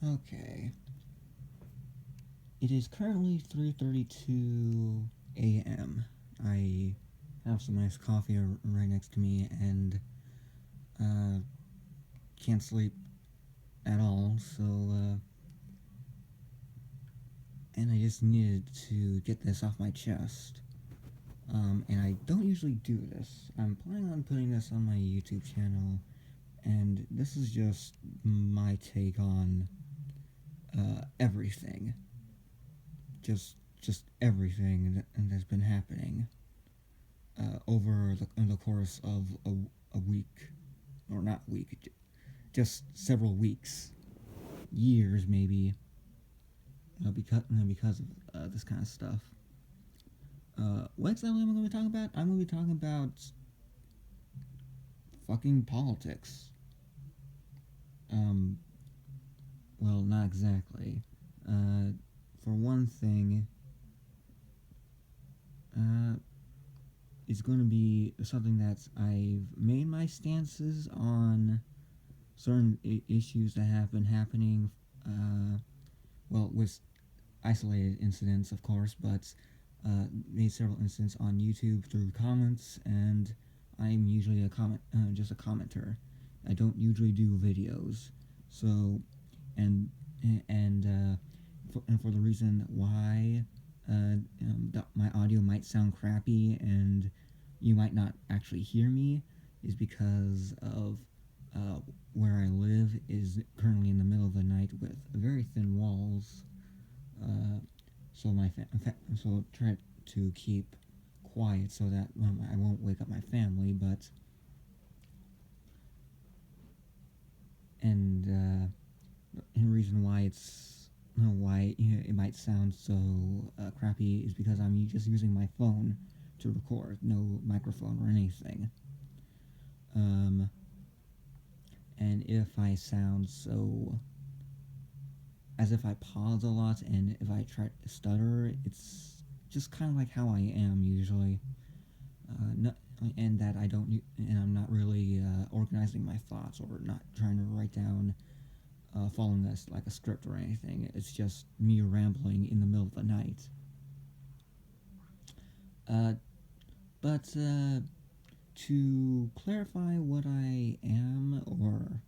Okay. It is currently 3:32 a.m. I have some nice coffee right next to me and uh, can't sleep at all. And I just needed to get this off my chest. And I don't usually do this. I'm planning on putting this on my YouTube channel, and this is just my take on everything. Just everything that's been happening over the course of a week, or not week, just several weeks, years maybe, because of this kind of stuff. What exactly am I going to be talking about? I'm going to be talking about fucking politics. Um, well, not exactly. Uh, for one thing, uh, it's going to be something that I've made my stances on certain issues that have been happening. Well, with isolated incidents, of course, but made several incidents on YouTube through comments, and I'm usually just a commenter. I don't usually do videos, so and and for the reason why my audio might sound crappy and you might not actually hear me is because of uh, where I live is currently in the middle of the night with very thin walls. Uh, so try to keep quiet so that I won't wake up my family. But and the reason why it might sound so crappy is because I'm just using my phone to record, no microphone or anything. Um, and if I sound so as if I pause a lot and if I try to stutter, it's just kind of like how I am usually. No, and that I don't, and I'm not really organizing my thoughts or not trying to write down, following us like a script or anything. It's just me rambling in the middle of the night. Uh, but to clarify what I am, or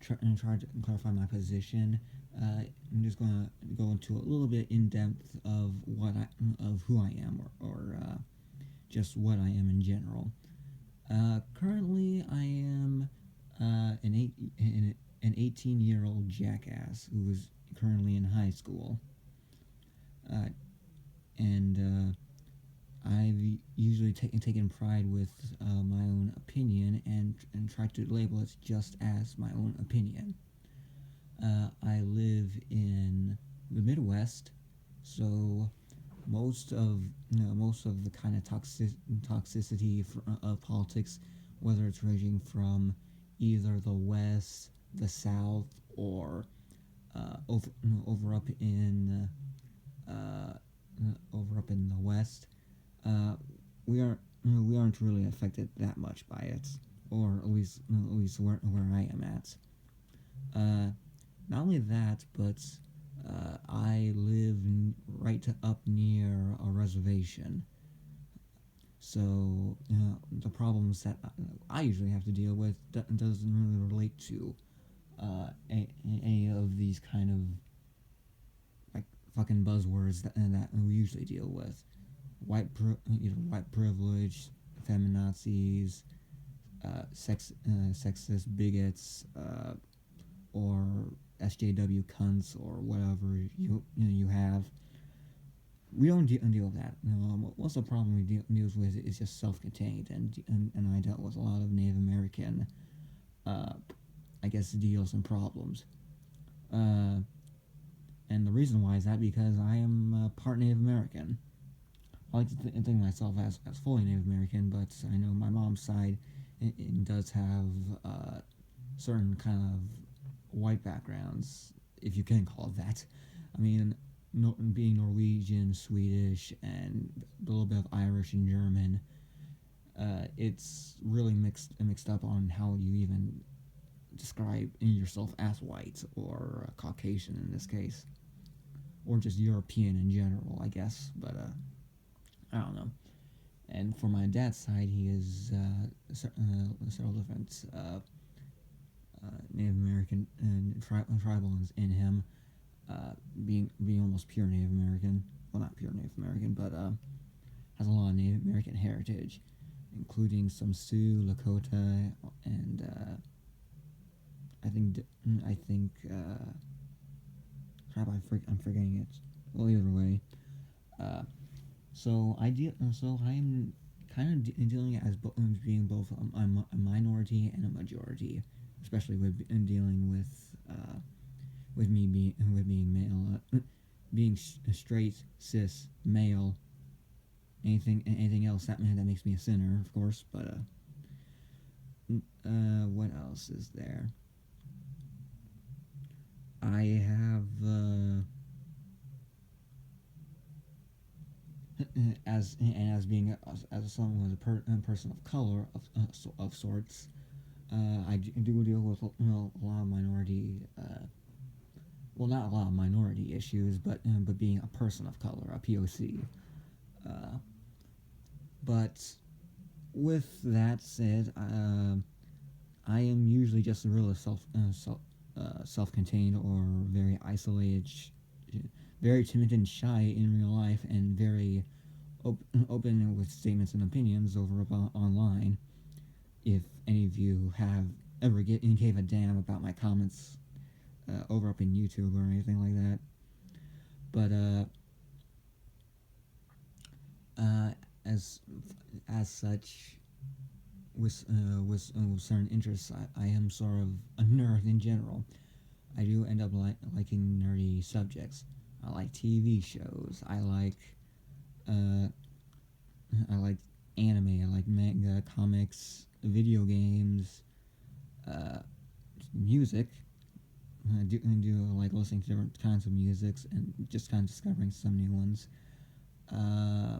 try to clarify my position, I'm just going to go into a little bit in depth of who I am, or just what I am in general. Currently, I am an 18-year-old jackass who is currently in high school, uh, and I've usually taken pride with my own opinion and tried to label it just as my own opinion. I live in the Midwest, so most of the kind of toxicity of politics, whether it's ranging from either the West, the South, or over up in the West, uh, we aren't really affected that much by it, or at least where I am at. Uh, Not only that, but I live right up near a reservation. So the problems that I usually have to deal with doesn't really relate to any of these kind of like fucking buzzwords that we usually deal with. White privilege, feminazis, sexist bigots, or SJW cunts or whatever you have. We don't deal with that. What's the problem we deals with is just self-contained, and I dealt with a lot of Native American, uh, I guess, deals and problems. Uh, and the reason why is that because I am part Native American. I like to think of myself as fully Native American, but I know my mom's side it does have certain kind of white backgrounds, if you can call it that. I mean, being Norwegian, Swedish, and a little bit of Irish and German, it's really mixed up on how you even describe yourself as white or Caucasian in this case, or just European in general, I guess. But I don't know. And for my dad's side, he is several different Native American and tribal in him, being almost pure Native American. Well, not pure Native American, but has a lot of Native American heritage, including some Sioux, Lakota, and I think crap, I'm forgetting it. Well, either way, so I'm kind of dealing as being both a minority and a majority, especially with dealing with being male, being straight, cis, male. Anything else that makes me a sinner, of course. But what else is there? I have as being as someone who's a person of color of sorts. I do deal with a lot of minority. Well, not a lot of minority issues, but being a person of color, a POC. Uh, but with that said, I am usually just a really self-contained or very isolated, very timid and shy in real life, and very open with statements and opinions over online. If any of you have ever gave a damn about my comments over up in YouTube or anything like that, but uh, as as such, with certain interests, I am sort of a nerd in general. I do end up liking nerdy subjects. I like TV shows. Uh, I like anime. I like manga, comics, video games, uh, music. I do like listening to different kinds of musics and just kind of discovering some new ones. Uh,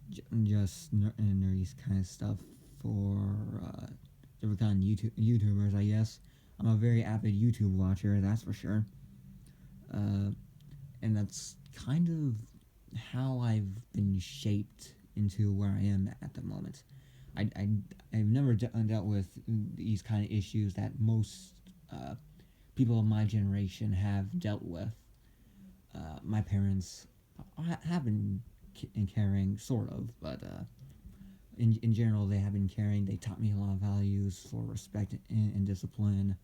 just nerdy kind of stuff for different kind of YouTubers, I guess. I'm a very avid YouTube watcher, that's for sure. Uh, and that's kind of how I've been shaped into where I am at the moment. I've never dealt with these kind of issues that most people of my generation have dealt with. My parents have been caring, sort of, but in general, they have been caring. They taught me a lot of values for respect and discipline,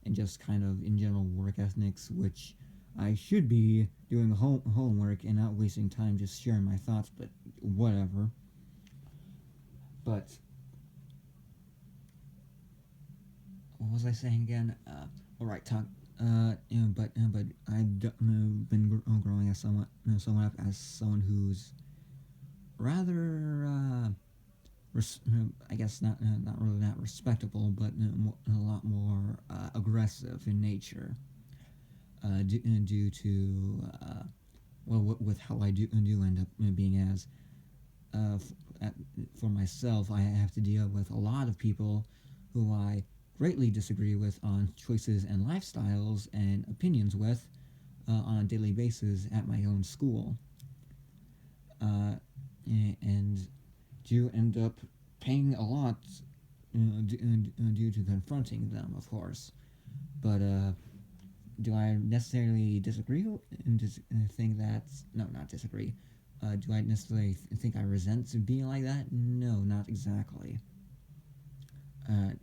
and just kind of in general work ethics, which I should be doing homework and not wasting time just sharing my thoughts, but whatever. But what was I saying again? All right, talk. But I've been growing as someone up as someone who's rather I guess not really that respectable, but a lot more aggressive in nature. Due to with how I do end up being as for myself, I have to deal with a lot of people who I greatly disagree with on choices and lifestyles and opinions with on a daily basis at my own school, and do end up paying a lot due to confronting them, of course. But do I necessarily disagree and think that no, not disagree? Do I necessarily think I resent being like that? No, not exactly.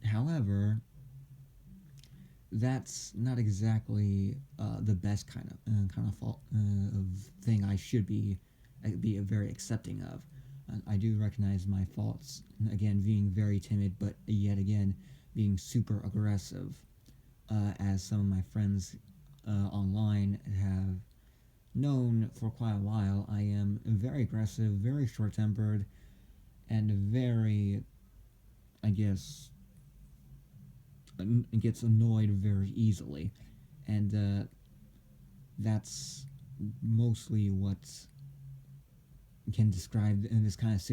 However, that's not exactly the best kind of fault of thing I should be very accepting of. I do recognize my faults. Again, being very timid, but yet again being super aggressive. As some of my friends online have known for quite a while, I am very aggressive, very short tempered, and very, I guess, gets annoyed very easily. And that's mostly what can describe in this kind of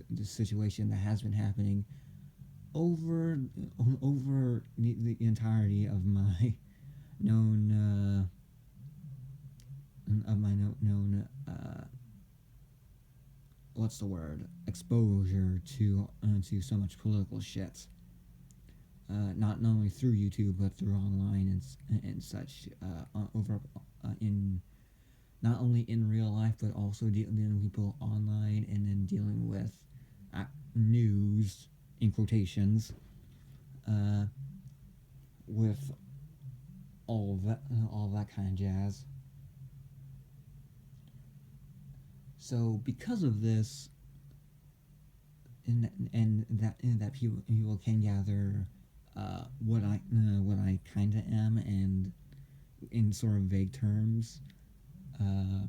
this situation that has been happening over the entirety of my known known what's the word, exposure to so much political shit. Not only through YouTube but through online and such. Over in not only in real life but also dealing with people online and then dealing with news in quotations. Uh, with all that kind of jazz. So because of this, and that people can gather what I kind of am, and in sort of vague terms, uh,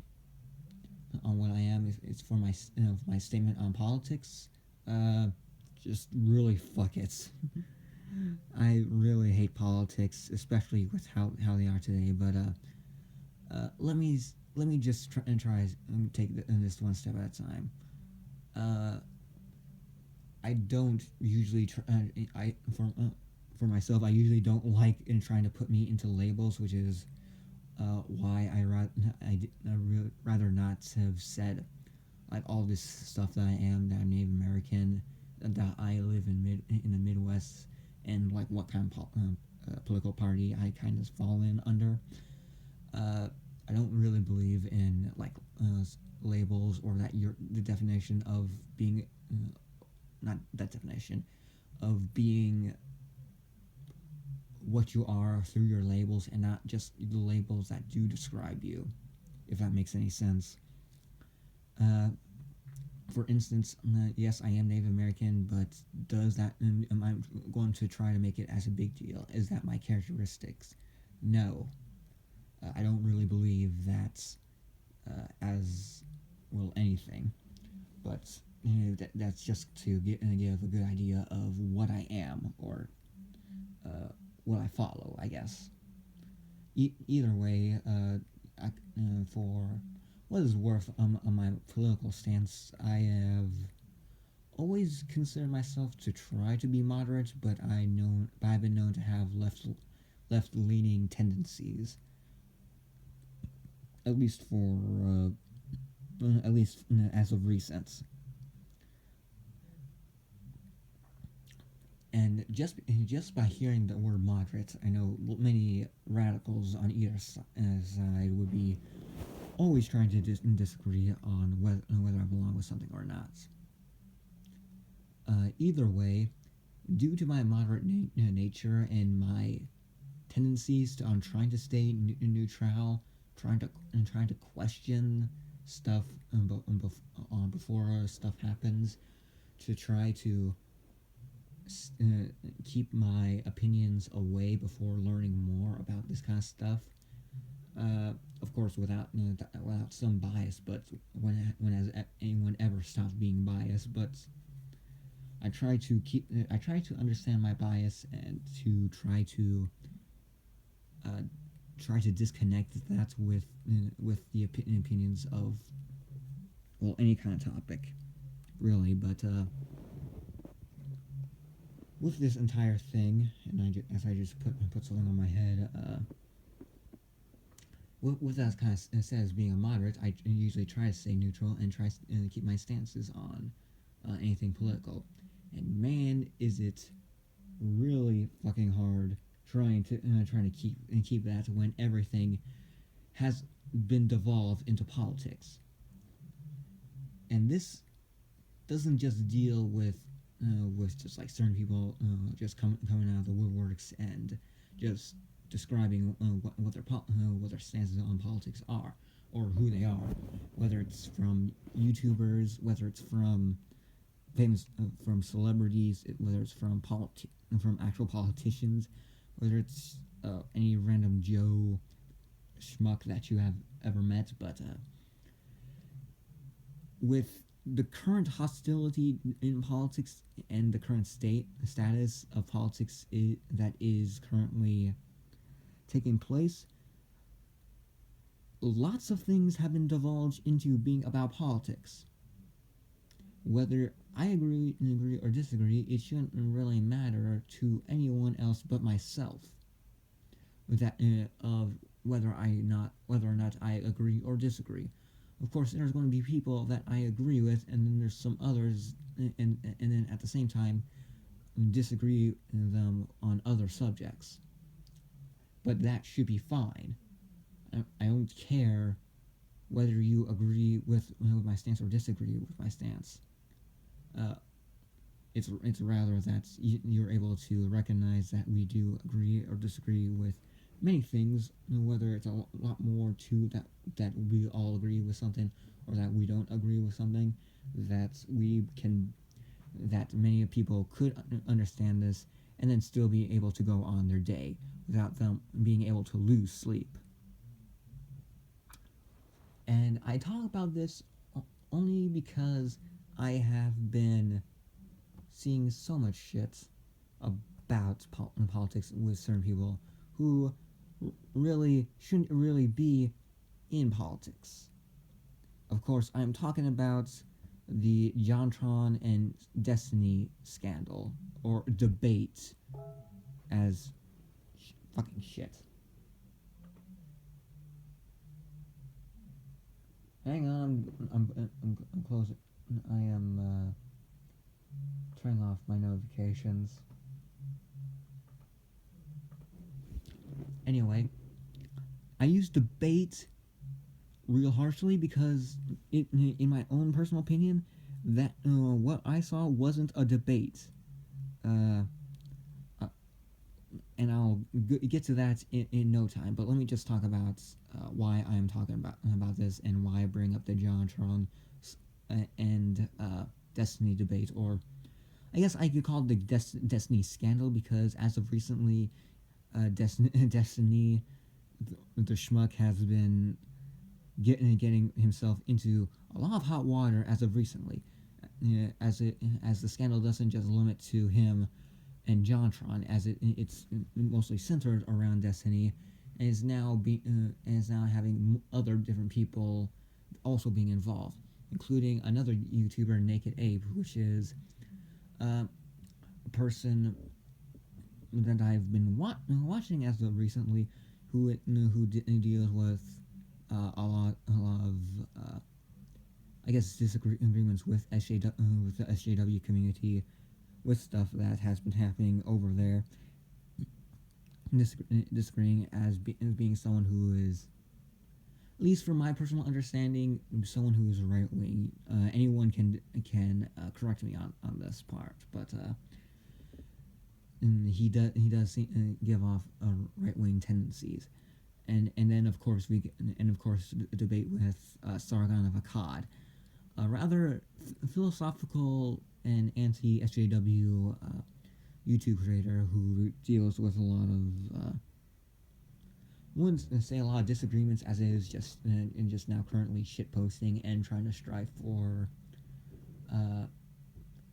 on what I am, it's for my my statement on politics. Uh, just really fuck it. I really hate politics, especially with how they are today. But let me just try and take this one step at a time. Uh, I don't usually try. I for myself, I usually don't like in trying to put me into labels, which is why I rather not have said like all this stuff that I am, that I'm Native American, that I live in the Midwest, and like what kind of political party I kind of fall in under. Uh, I don't really believe in like labels, or that the definition of being not that definition of being what you are through your labels, and not just the labels that do describe you, if that makes any sense. Uh, for instance, yes, I am Native American, but does that am I going to try to make it as a big deal? Is that my characteristics? No, I don't really believe that as well anything, but that's just to give a good idea of what I am, or uh, what I follow, I guess. Either way, for what is worth on my political stance, I have always considered myself to try to be moderate, but I've been known to have left leaning tendencies, at least for at least as of recent. And just by hearing the word moderate, I know many radicals on either side would be always trying to disagree on whether I belong with something or not. Either way, due to my moderate nature and my tendencies to trying to stay neutral, trying to question stuff before stuff happens, to try to keep my opinions away before learning more about this kind of stuff. Of course, without some bias, but when has anyone ever stopped being biased? But I try to understand my bias, and to uh, try to disconnect that with the opinions of, well, any kind of topic, really. But with this entire thing, and as I just put something on my head, with that kind of said as being a moderate, I usually try to stay neutral and try to keep my stances on anything political. And man, is it really fucking hard trying to keep that when everything has been devolved into politics. And this doesn't just deal with just like certain people just coming out of the woodworks and just describing what their stances on politics are, or who they are, whether it's from YouTubers, whether it's from from celebrities, whether it's from actual politicians, whether it's any random Joe schmuck that you have ever met. But with the current hostility in politics and the current status of politics that is currently taking place, lots of things have been divulged into being about politics. Whether I agree or disagree, it shouldn't really matter to anyone else but myself. That of whether or not I agree or disagree. Of course, there's going to be people that I agree with, and then there's some others, and then at the same time disagree with them on other subjects. But that should be fine. I don't care whether you agree with my stance or disagree with my stance. Uh, it's rather that you're able to recognize that we do agree or disagree with many things, whether it's a lot more to that we all agree with something or that we don't agree with something, that we can that many people could understand this and then still be able to go on their day without them being able to lose sleep. And I talk about this only because I have been seeing so much shit about politics with certain people who really shouldn't really be in politics. Of course, I'm talking about the JonTron and Destiny scandal or debate as fucking shit. Hang on, I'm closing. I am turning off my notifications. Anyway, I use debate real harshly because, in my own personal opinion, that what I saw wasn't a debate. Uh, and I'll get to that in no time. But let me just talk about why I am talking about this and why I bring up the JonTron and Destiny debate, or I guess I could call it the Destiny scandal, because as of recently, Destiny, the schmuck, has been getting himself into a lot of hot water as of recently. As the scandal doesn't just limit to him and JonTron, as it's mostly centered around Destiny, and is now having other different people also being involved, including another YouTuber, Naked Ape, which is a person that I've been watching as of recently, who deals with a lot of I guess disagreements with with the SJW community, with stuff that has been happening over there. Disagreeing as being someone who is, at least from my personal understanding, someone who is right wing. Anyone can correct me on this part, but he does give off right wing tendencies, and then of course debate with Sargon of Akkad, a rather philosophical and anti SJW YouTube creator who deals with a lot of wouldn't say a lot of disagreements, as it is just in just now currently shit posting and trying to strive for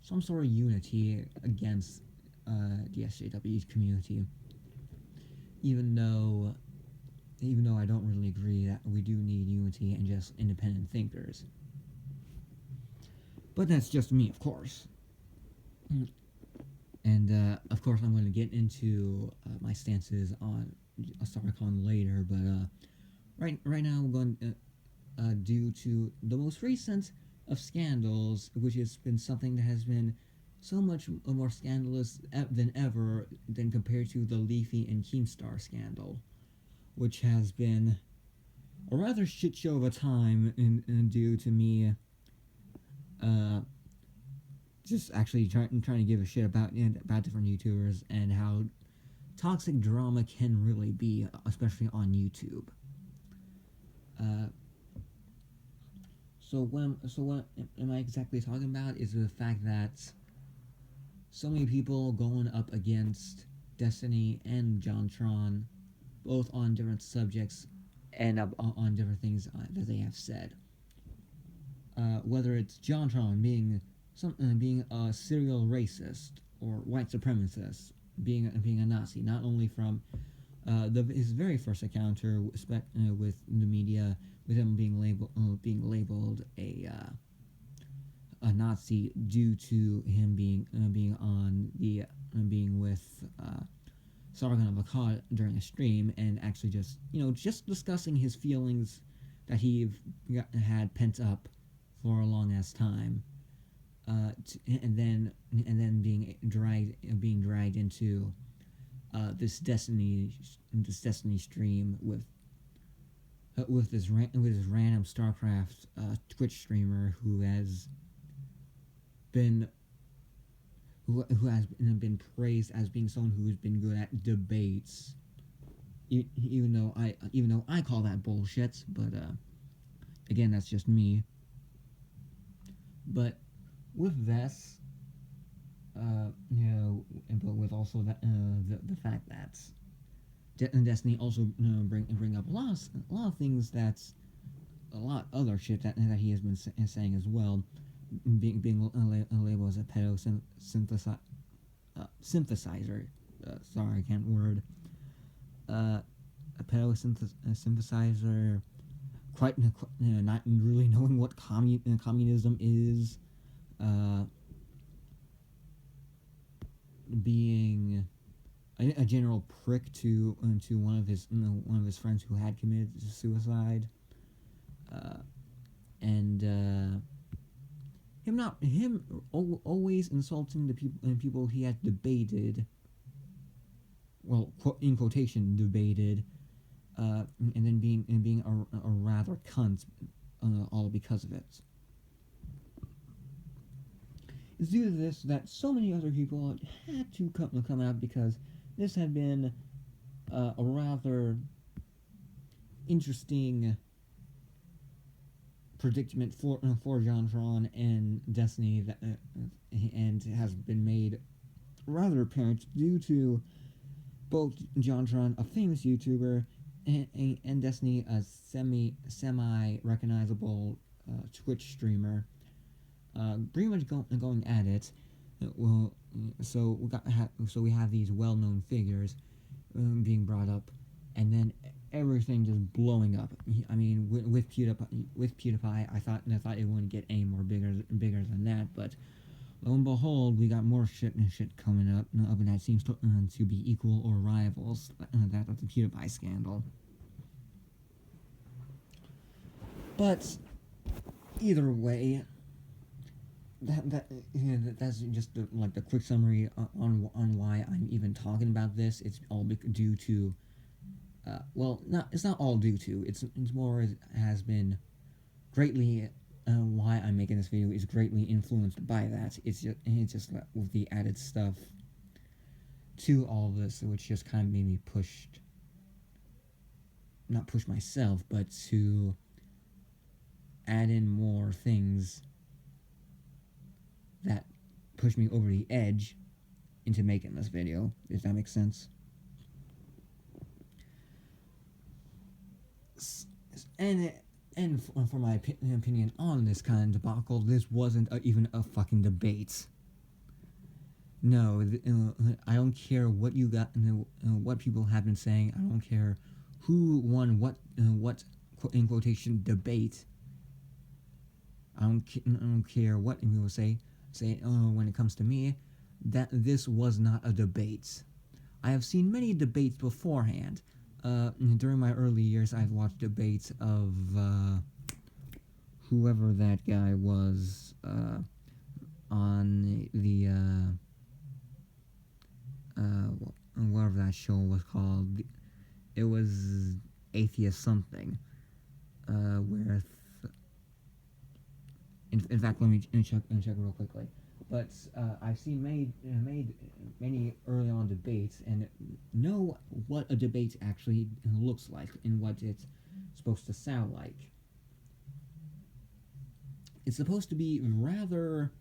some sort of unity against the SJW community. Even though I don't really agree that we do need unity and just independent thinkers. But that's just me, of course. And of course, I'm going to get into my stances on Starcon later. But right now, I'm going due to the most recent of scandals, which has been something that has been so much more scandalous than ever, than compared to the Leafy and Keemstar scandal, which has been a rather shit show of a time, and due to me just actually trying to give a shit about different YouTubers and how toxic drama can really be, especially on YouTube. So what am I exactly talking about is the fact that so many people going up against Destiny and JonTron, both on different subjects and on different things that they have said. Whether it's JonTron being a serial racist or white supremacist, being a Nazi, not only from his very first encounter with the media, with him being labeled a Nazi due to him being on the being with Sargon of Akkad during a stream, and actually just discussing his feelings that he had pent up for a long ass time, and then being dragged into this Destiny stream with this random StarCraft Twitch streamer who has been praised as being someone who has been good at debates, even though I call that bullshit. But again, that's just me. But with this, but with also the fact that Destiny also bring up a lot of things that's a lot other shit that he has been saying as well, being labeled as a pedo synthesizer. Sorry, I can't word. A pedo synthesizer. Quite not really knowing what communism is. Being a general prick to one of his friends who had committed suicide, and him always insulting the people he had debated, well, in quotation debated, and then being a rather cunt, all because of it. It's due to this that so many other people had to come out, because this had been a rather interesting predicament for JonTron and Destiny, that and has been made rather apparent due to both JonTron, a famous YouTuber, and Destiny, a semi recognizable Twitch streamer, pretty much going at it. Well, so we have these well-known figures being brought up, and then everything just blowing up. I mean, with PewDiePie, I thought it wouldn't get any more bigger than that, but lo and behold, we got more shit coming up, and that seems to be equal or rivals that of the PewDiePie scandal. But either way, that's just the quick summary on why I'm even talking about this. It's all due to, it's not all due to. It's more has been greatly why I'm making this video is greatly influenced by that. It's just with the added stuff to all this, which just kind of made me not push myself, but to add in more things that pushed me over the edge into making this video, if that makes sense. And for my opinion on this kind of debacle, this wasn't even a fucking debate. No, I don't care what you got, what people have been saying. I don't care who won what in quotation debate. I don't care what people say when it comes to me, that this was not a debate. I have seen many debates beforehand. During my early years, I've watched debates of whoever that guy was on the whatever that show was called. It was Atheist something. Where in fact, let me check real quickly. But I've seen many early on debates and know what a debate actually looks like and what it's supposed to sound like. It's supposed to be rather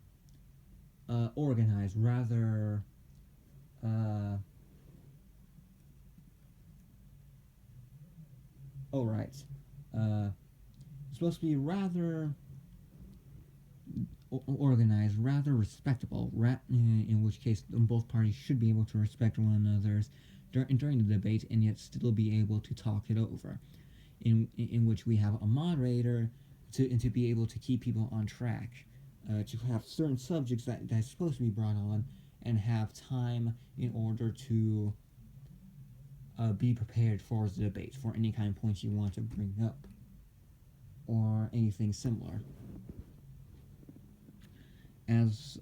organized, rather supposed to be rather organized, rather respectable, in which case both parties should be able to respect one another's during the debate and yet still be able to talk it over, in which we have a moderator to be able to keep people on track, to have certain subjects that's supposed to be brought on, and have time in order to be prepared for the debate, for any kind of points you want to bring up, or anything similar. As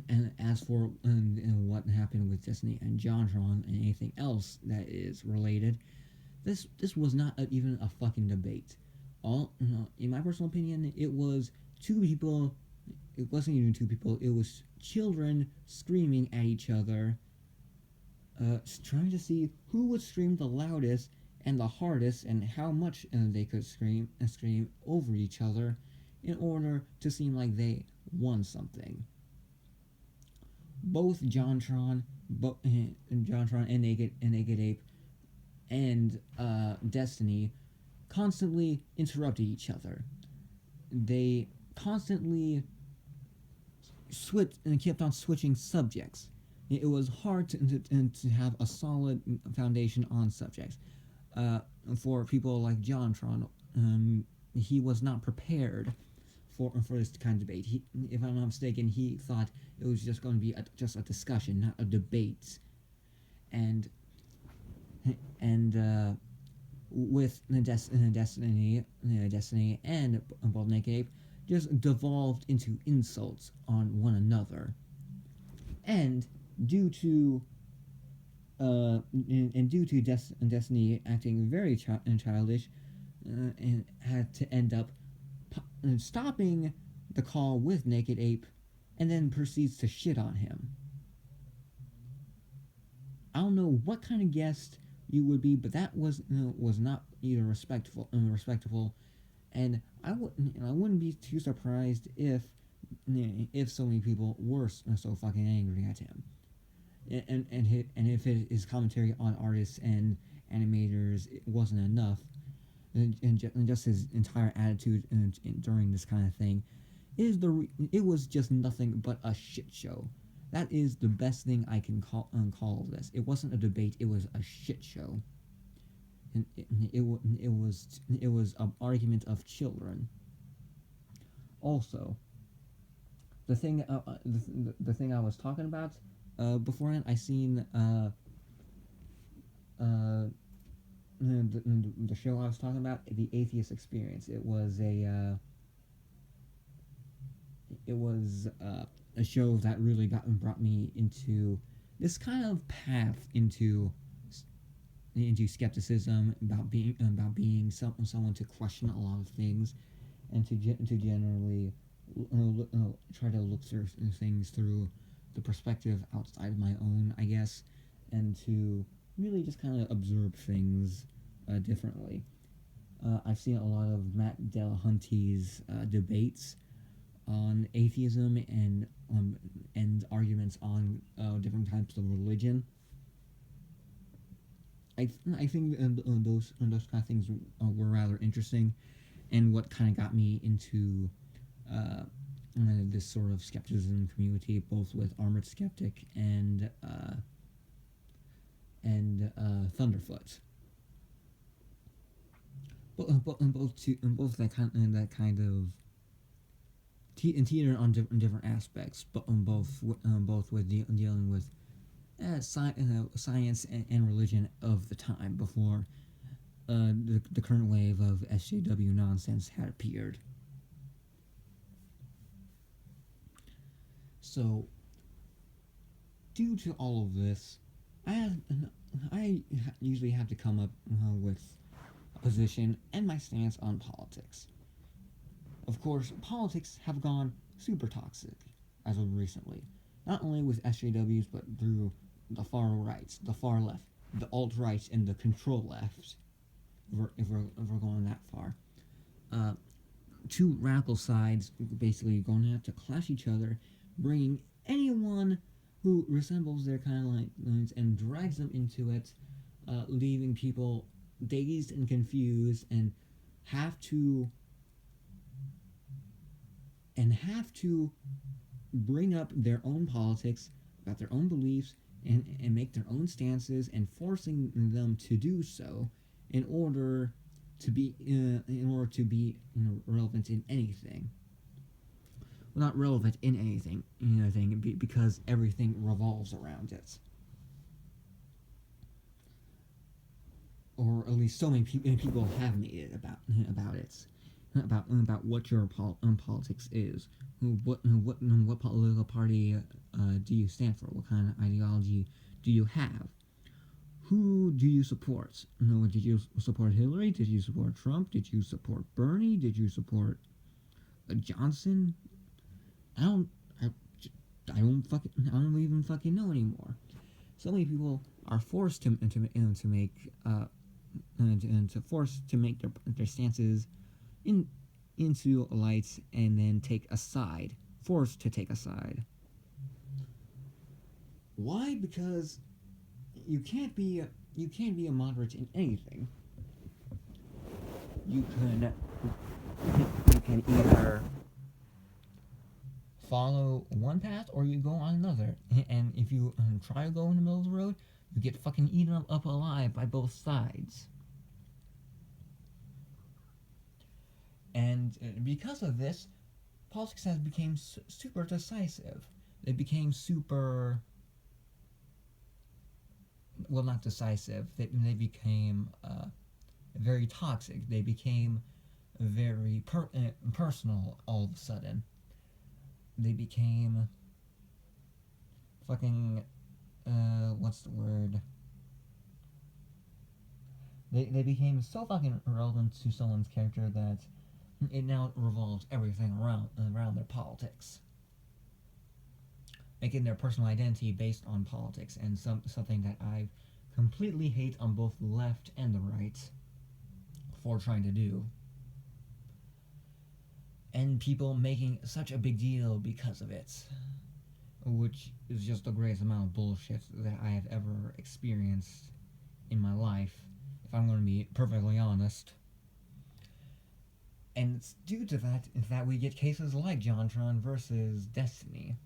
and as for what happened with Destiny and JonTron and anything else that is related, this was not even a fucking debate. All in my personal opinion, it was two people. It wasn't even two people. It was children screaming at each other, trying to see who would scream the loudest and the hardest, and how much they could scream over each other, in order to seem like they won something. Both JonTron and Naked Ape and Destiny constantly interrupted each other. They constantly switched and kept on switching subjects. It was hard to have a solid foundation on subjects. For people like JonTron, he was not prepared for this kind of debate. If I'm not mistaken, he thought it was just going to be just a discussion, not a debate. And with Destiny and Bold Naked Ape just devolved into insults on one another. And due to Destiny acting very childish, and had to end up stopping the call with Naked Ape, and then proceeds to shit on him. I don't know what kind of guest you would be, but that was not either respectful, and I wouldn't be too surprised if so many people were so fucking angry at him, and if his commentary on artists and animators wasn't enough, and just his entire attitude during this kind of thing it was just nothing but a shit show. That is the best thing I can call this. It wasn't a debate; it was a shit show. And it was an argument of children. Also, the thing the thing I was talking about beforehand, I seen the show I was talking about, The Atheist Experience. It was a show that really brought me into this kind of path into skepticism, about being someone to question a lot of things, and to generally try to look through things through the perspective outside of my own, I guess, and to really just kind of observe things differently. I've seen a lot of Matt Dillahunty's debates on atheism and arguments on different types of religion. I think those kind of things were rather interesting, and what kind of got me into this sort of skepticism community, both with Armored Skeptic and Thunderfoot. Both that kind of teeter on different aspects, but both with dealing with science and religion of the time, before the current wave of SJW nonsense had appeared. So, due to all of this, I usually have to come up with a position and my stance on politics. Of course, politics have gone super toxic as of recently, not only with SJWs, but through the far right, the far left, the alt-right, and the control left, if we're going that far. Two radical sides basically going to have to clash each other, bringing anyone who resembles their kind of lines and drags them into it, leaving people dazed and confused, and have to bring up their own politics, about their own beliefs, and make their own stances, and forcing them to do so in order to be in order to be relevant in anything. Well, not relevant in anything, because everything revolves around it. Or at least so many people have made it about it, about what your politics is, what political party do you stand for, what kind of ideology do you have, who do you support? Did you support Hillary? Did you support Trump? Did you support Bernie? Did you support Johnson? I don't even fucking know anymore. So many people are forced to make forced to make their stances into lights and then take a side, forced to take a side. Why? Because you can't be a moderate in anything. You can either follow one path or you go on another. And if you try to go in the middle of the road, you get fucking eaten up alive by both sides. And because of this, politics has become super decisive. They became super... Well, not decisive. They became very toxic. They became very personal all of a sudden. They became fucking... what's the word? They became so fucking irrelevant to someone's character that it now revolves everything around their politics, making their personal identity based on politics, and something that I completely hate on both the left and the right for trying to do. And people making such a big deal because of it, which is just the greatest amount of bullshit that I have ever experienced in my life, if I'm going to be perfectly honest. And it's due to that we get cases like JonTron versus Destiny.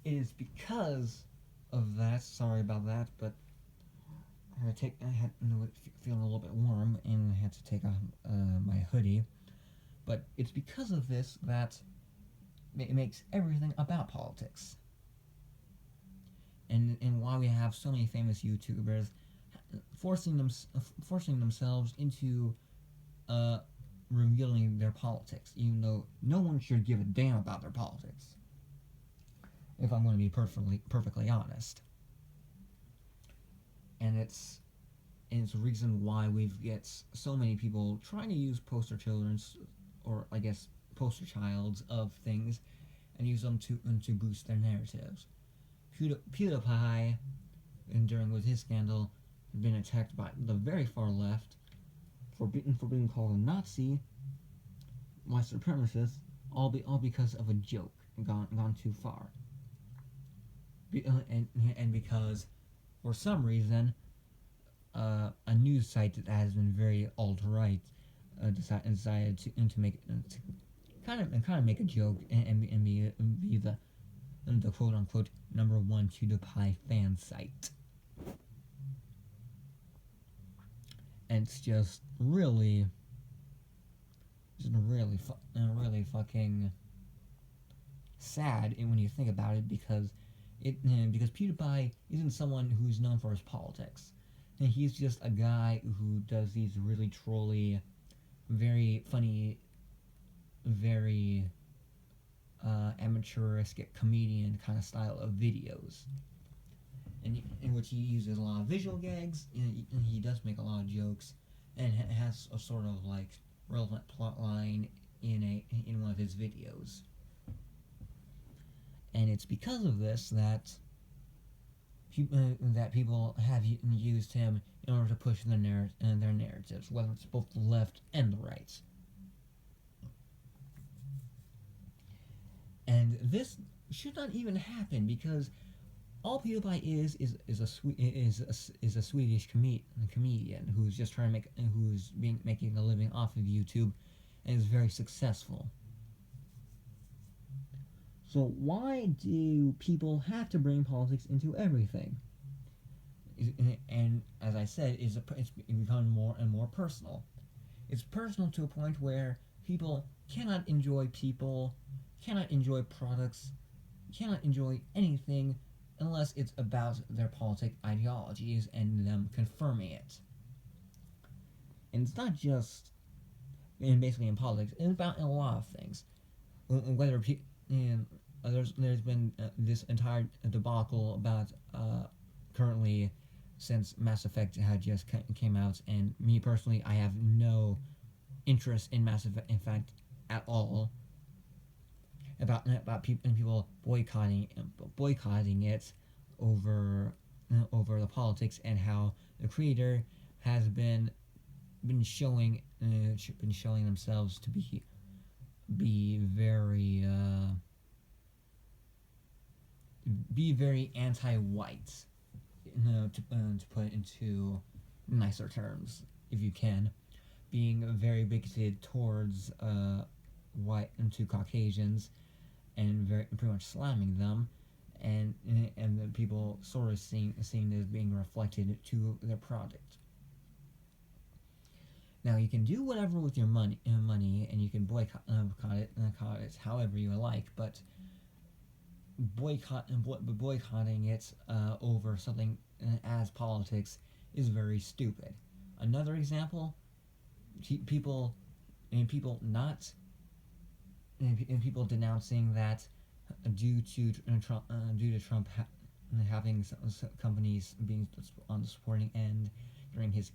It is because of that. Sorry about that, but I had feeling a little bit warm and I had to take off my hoodie. But it's because of this that it makes everything about politics. And why we have so many famous YouTubers forcing themselves into revealing their politics, even though no one should give a damn about their politics, if I'm going to be perfectly honest. And it's a reason why we've get so many people trying to use poster children's, or I guess poster childs of things, and use them to boost their narratives. PewDiePie, and during with his scandal, had been attacked by the very far left for being called a Nazi, white supremacist, all because of a joke gone too far. And because for some reason a news site that has been very alt-right decided to make to kind of make a joke and be the quote unquote number one PewDiePie fan site. And it's just really fucking sad when you think about it, because PewDiePie isn't someone who's known for his politics, and he's just a guy who does these really trolly, very funny, very amateuristic comedian kind of style of videos, in which he uses a lot of visual gags, and he does make a lot of jokes, and has a sort of like relevant plot line in one of his videos. And it's because of this that people have used him in order to push their narratives, whether it's both the left and the right. And this should not even happen, because all PewDiePie is a Swedish comedian who's just trying to making a living off of YouTube, and is very successful. So why do people have to bring politics into everything? and as I said, it's becoming more and more personal. It's personal to a point where people cannot enjoy people, cannot enjoy products, cannot enjoy anything unless it's about their politic ideologies and them confirming it. And it's not just basically in politics; it's about a lot of things. Whether and there's been this entire debacle about currently since Mass Effect had just came out, and me personally, I have no interest in Mass Effect at all. About people boycotting it over the politics and how the creator has been showing themselves to be very anti-white, to put it into nicer terms, if you can, being very bigoted towards white and to Caucasians, and pretty much slamming them, and the people sort of seeing this being reflected to their product. Now you can do whatever with your money, and you can boycott it however you like, but boycotting it over something as politics is very stupid. Another example, people not and people denouncing that due to Trump having some companies being on the supporting end during his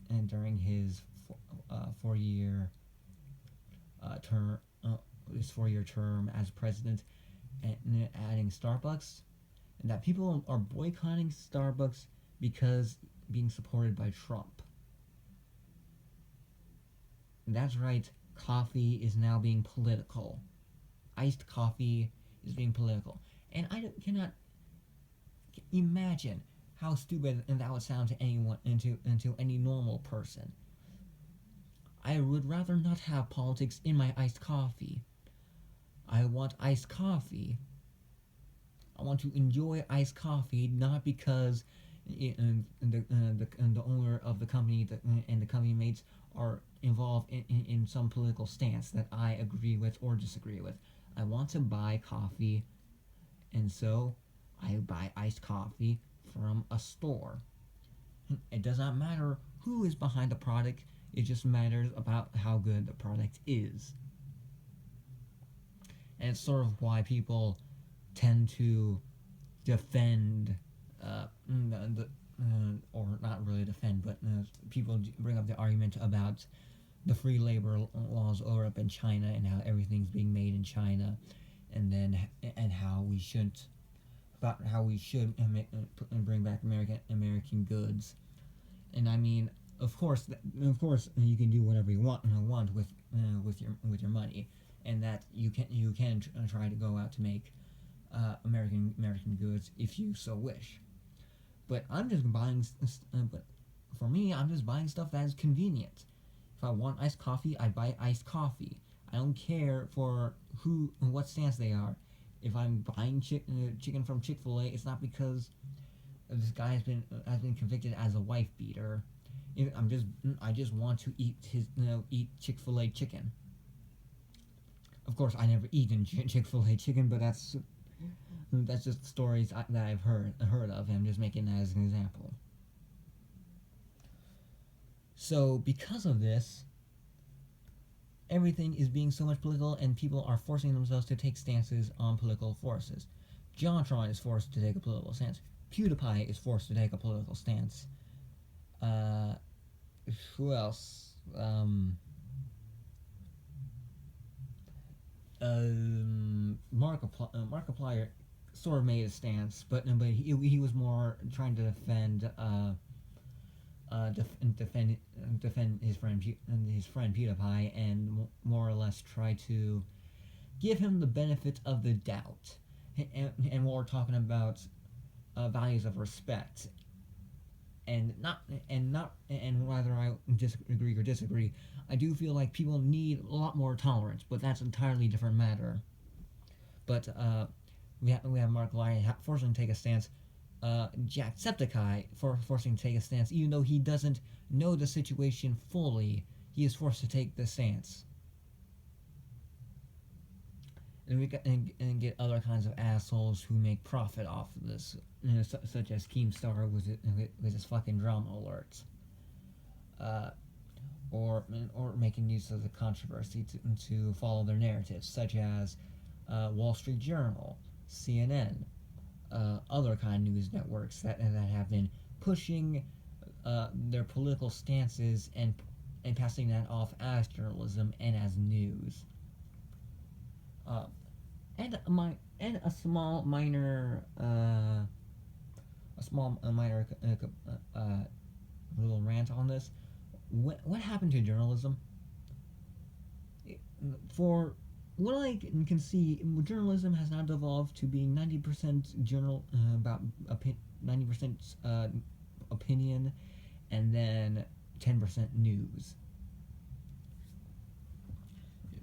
4-year term, his 4-year term as president, and adding Starbucks, and that people are boycotting Starbucks because being supported by Trump. And that's right, coffee is now being political. Iced coffee is being political. And I cannot imagine how stupid that would sound to anyone, into any normal person. I would rather not have politics in my iced coffee. I want iced coffee. I want to enjoy iced coffee, not because the owner of the company and the company mates are involved in some political stance that I agree with or disagree with. I want to buy coffee, and so I buy iced coffee from a store. It does not matter who is behind the product, it just matters about how good the product is. And it's sort of why people tend to defend, or not really defend, but people bring up the argument about the free labor laws over up in China and how everything's being made in China, and how we should bring back American goods. And I mean, of course, you can do whatever you want with your money, and that you can try to go out to make American goods if you so wish. But I'm just buying. But for me, I'm just buying stuff that is convenient. If I want iced coffee, I buy iced coffee. I don't care for who and what stance they are. If I'm buying chicken from Chick-fil-A, it's not because this guy has been convicted as a wife beater. I just want to eat eat Chick-fil-A chicken. Of course, I never eaten Chick-fil-A chicken, but that's just stories that I've heard of. And I'm just making that as an example. So because of this, everything is being so much political, and people are forcing themselves to take stances on political forces. JonTron is forced to take a political stance. PewDiePie is forced to take a political stance. Who else? Markiplier sort of made a stance, but he was more trying to defend his friend PewDiePie, and more or less try to give him the benefit of the doubt. And we're talking about values of respect, and whether I agree or disagree, I do feel like people need a lot more tolerance, but that's an entirely different matter. But we have Markiplier forcing to take a stance Jacksepticeye for forcing to take a stance, even though he doesn't know the situation fully. He is forced to take the stance. And we got, and get other kinds of assholes who make profit off of this, such as Keemstar with his fucking drama alerts, or making use of the controversy to follow their narratives, such as Wall Street Journal, CNN, other kind of news networks that have been pushing their political stances and passing that off as journalism and as news. And a small minor little rant on this. What happened to journalism? For what I can see, journalism has now devolved to being 90% journal about 90% opinion, and then 10% news.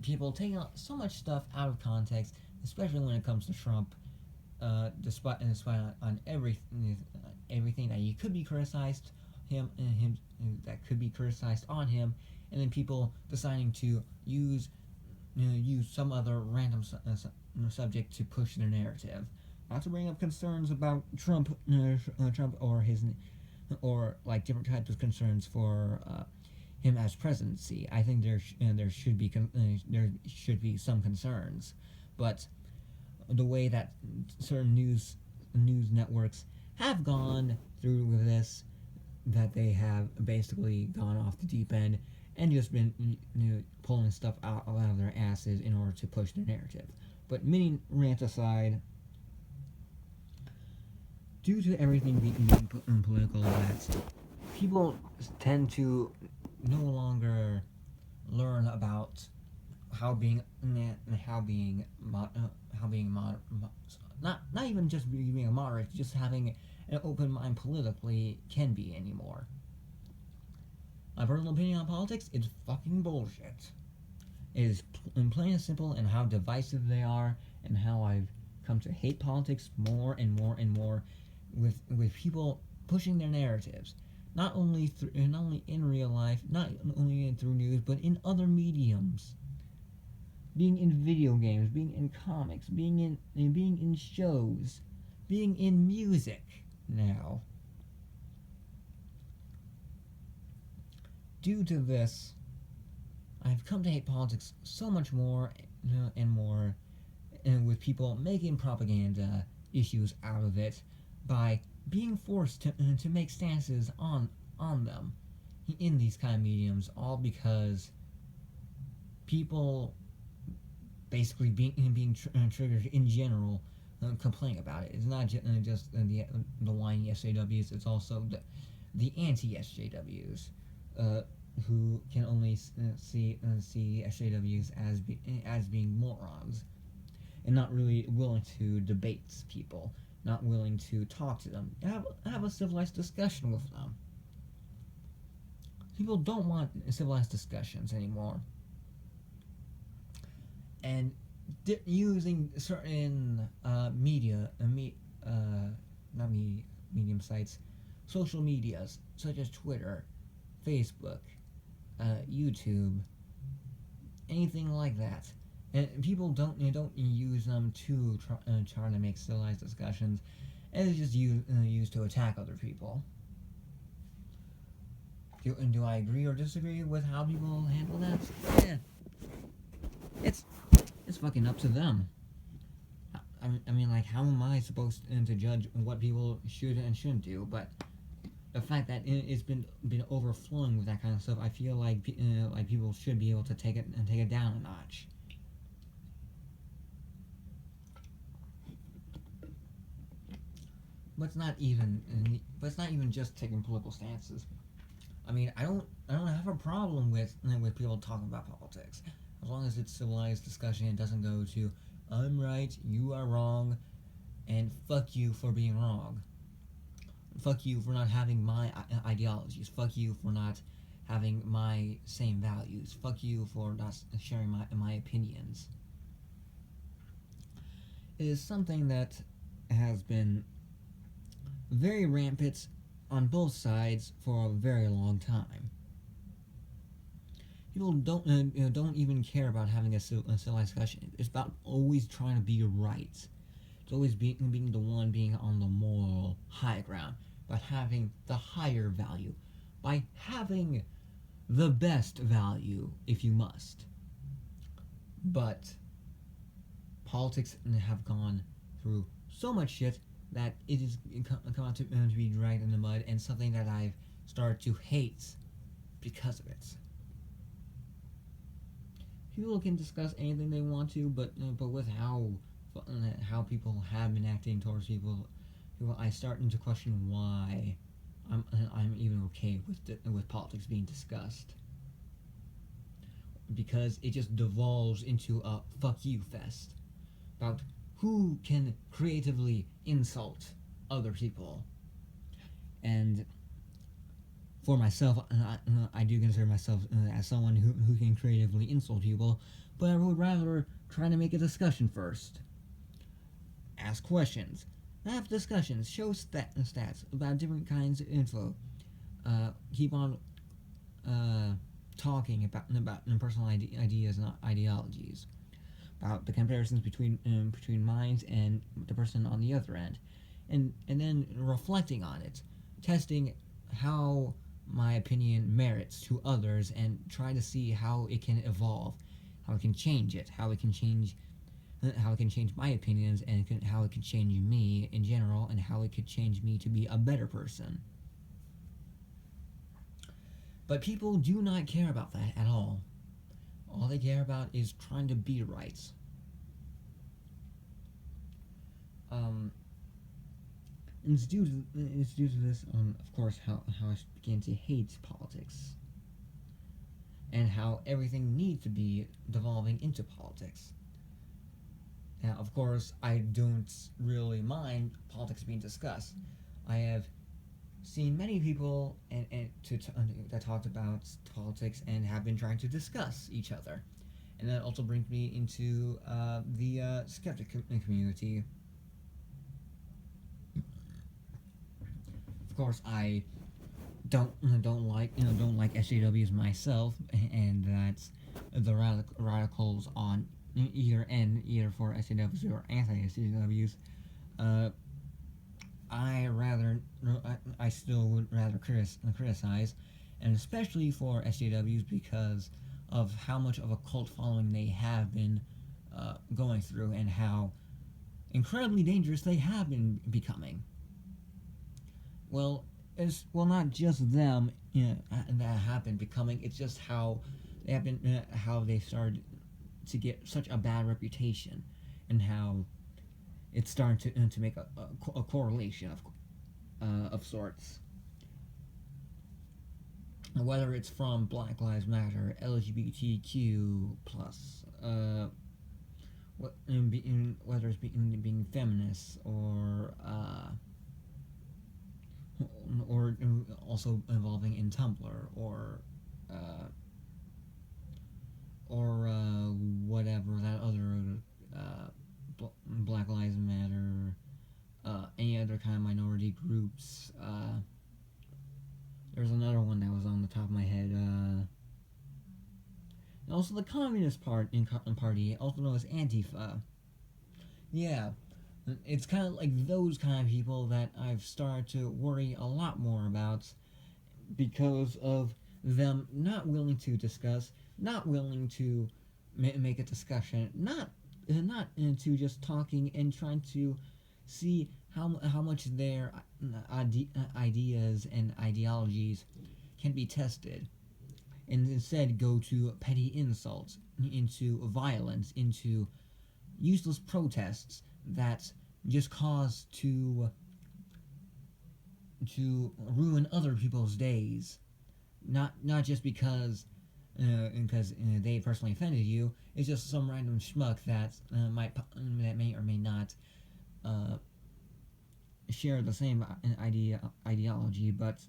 People take so much stuff out of context, especially when it comes to Trump. Despite on everything that you could be criticized him that could be criticized on him, and then people deciding to use some other random subject to push their narrative. Not to bring up concerns about Trump or his or like different types of concerns for him as presidency. I think there should be some concerns, but the way that certain news networks have gone through with this, that they have basically gone off the deep end and just been pulling stuff out of their asses in order to push their narrative. But many rants aside, due to everything being political, that people tend to no longer learn about how being not even just being a moderate, just having an open mind politically can be anymore. My personal opinion on politics is fucking bullshit. It is plain and simple, and how divisive they are, and how I've come to hate politics more and more and more, with people pushing their narratives, not only in real life, not only through news, but in other mediums. Being in video games, being in comics, being in shows, being in music now. Due to this, I've come to hate politics so much more and more, and with people making propaganda issues out of it by being forced to make stances on them in these kind of mediums, all because people basically being triggered in general complain about it. It's not just the whiny SJWs, it's also the anti-SJWs who can only see SJWs as being morons, and not really willing to debate people, not willing to talk to them, have a civilized discussion with them. People don't want civilized discussions anymore. And using certain medium sites, social medias such as Twitter, Facebook, YouTube, anything like that, and people don't use them to try to make civilized discussions, and it's just used to attack other people. Do I agree or disagree with how people handle that? Yeah, it's fucking up to them. I mean, like, how am I supposed to judge what people should and shouldn't do? But the fact that it's been overflowing with that kind of stuff, I feel like people should be able to take it down a notch. But it's not even just taking political stances. I mean, I don't have a problem with people talking about politics, as long as it's civilized discussion and doesn't go to I'm right, you are wrong, and fuck you for being wrong. Fuck you for not having my ideologies. Fuck you for not having my same values. Fuck you for not sharing my opinions. It is something that has been very rampant on both sides for a very long time. People don't even care about having a civilized discussion. It's about always trying to be right. It's always being the one being on the moral high ground, by having the higher value, by having the best value if you must. But politics have gone through so much shit that it has come out to be dragged in the mud, and something that I've started to hate because of it. People can discuss anything they want to, but with how people have been acting towards people, I starting to question why I'm even okay with politics being discussed, because it just devolves into a fuck you fest about who can creatively insult other people. And for myself, I do consider myself as someone who can creatively insult people, but I would rather try to make a discussion first. Ask questions. Have discussions. Show stats about different kinds of info. Keep on talking about personal ideas and ideologies, about the comparisons between minds and the person on the other end, and then reflecting on it, testing how my opinion merits to others, and try to see how it can evolve, how it can change it, how it can change my opinions, and how it can change me in general, and how it could change me to be a better person. But people do not care about that at all. All they care about is trying to be right. And it's due to this, of course, how I began to hate politics, and how everything needs to be devolving into politics. Now, of course, I don't really mind politics being discussed. I have seen many people that talked about politics and have been trying to discuss each other, and that also brings me into the skeptic community. Of course, I don't like SJWs myself, and that's the radicals on either end, either for SJWs or anti-SJWs. I still would rather criticize, and especially for SJWs, because of how much of a cult following they have been going through, and how incredibly dangerous they have been becoming. Well, it's not just them that have been becoming. It's just how they have been, how they started to get such a bad reputation, and how it's starting to make a correlation of sorts. Whether it's from Black Lives Matter, LGBTQ plus, whether it's being feminists, or also involving in Tumblr, or whatever that other Black Lives Matter, any other kind of minority groups. There's another one that was on the top of my head. And also the Communist Party, also known as Antifa. Yeah, it's kind of like those kind of people that I've started to worry a lot more about, because of them not willing to discuss, not willing to make a discussion, not into just talking and trying to see how much their ideas and ideologies can be tested, and instead go to petty insults, into violence, into useless protests that just cause to ruin other people's days, not just because they personally offended you. It's just some random schmuck that may or may not share the same ideology, but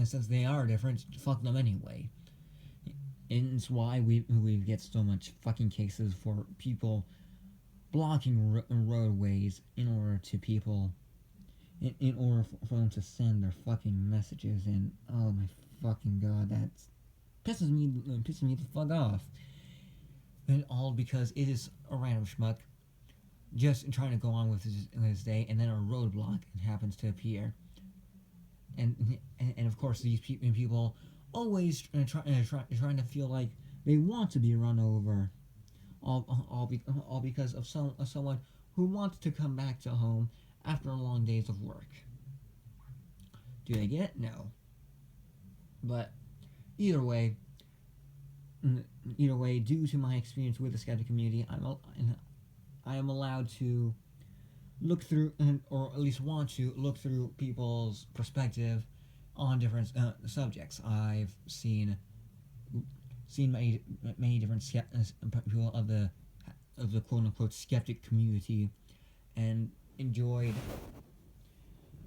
since they are different, fuck them anyway. And it's why we get so much fucking cases for people blocking roadways in order to people, in order for them to send their fucking messages. And oh my fucking god, that pisses me the fuck off. And all because it is a random schmuck just trying to go on with his day, and then a roadblock happens to appear. And of course these people always trying to feel like they want to be run over, all because of someone who wants to come back to home after long days of work. Do they get it? No. But either way, due to my experience with the skeptic community, I am allowed to look through, or at least want to look through people's perspective on different subjects. I've seen many different people of the quote unquote skeptic community, and enjoyed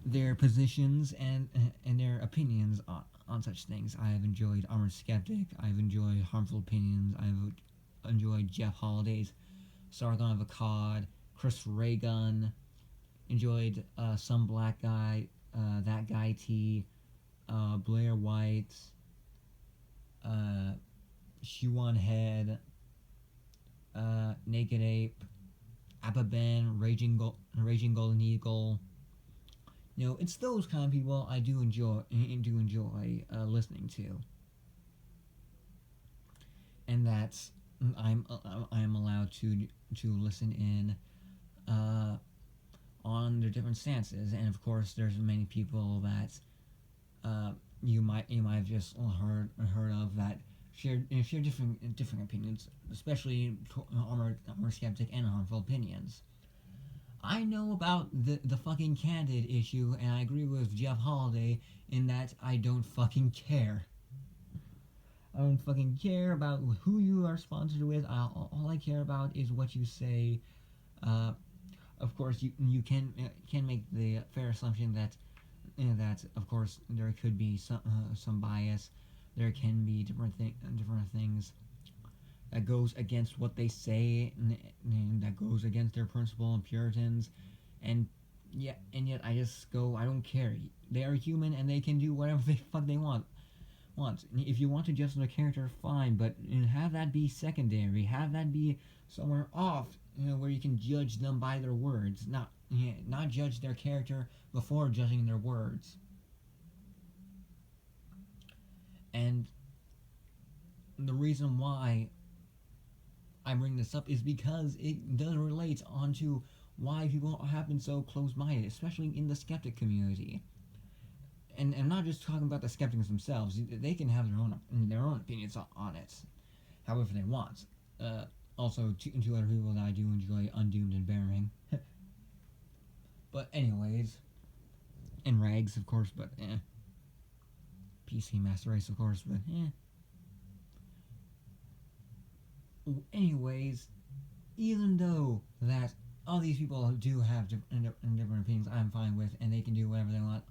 their positions and their opinions on such things. I have enjoyed Armored Skeptic. I've enjoyed Harmful Opinions. I've enjoyed Jeff Holiday's Sargon of Akkad, Chris Ray-Gun. Enjoyed Some Black Guy, That Guy T, Blair White, Shuan Head, Naked Ape, Abba Ben, Raging Golden Eagle. You know, it's those kind of people I do enjoy listening to, and that's I'm allowed to listen in on their different stances. And of course, there's many people that you might have just heard of that share different opinions, especially Armored Skeptic and Harmful Opinions. I know about the fucking Candid issue, and I agree with Jeff Holiday in that I don't fucking care. I don't fucking care about who you are sponsored with. All I care about is what you say. Of course, you can make the fair assumption that that of course there could be some bias. There can be different things that goes against what they say, and that goes against their principle and Puritans, and yet I just go, I don't care. They are human and they can do whatever the fuck they want. If you want to judge their character, fine, but have that be secondary. Have that be somewhere off, where you can judge them by their words, not judge their character before judging their words. And the reason why I bring this up is because it does relate onto why people have been so close-minded, especially in the skeptic community. And I'm not just talking about the skeptics themselves. They can have their own opinions on it, however they want. Also, two other people that I do enjoy, Undoomed and Bearing. But anyways, and Rags, of course, but PC Master Race, of course, but anyways, even though that all these people do have different opinions, I'm fine with, and they can do whatever they want.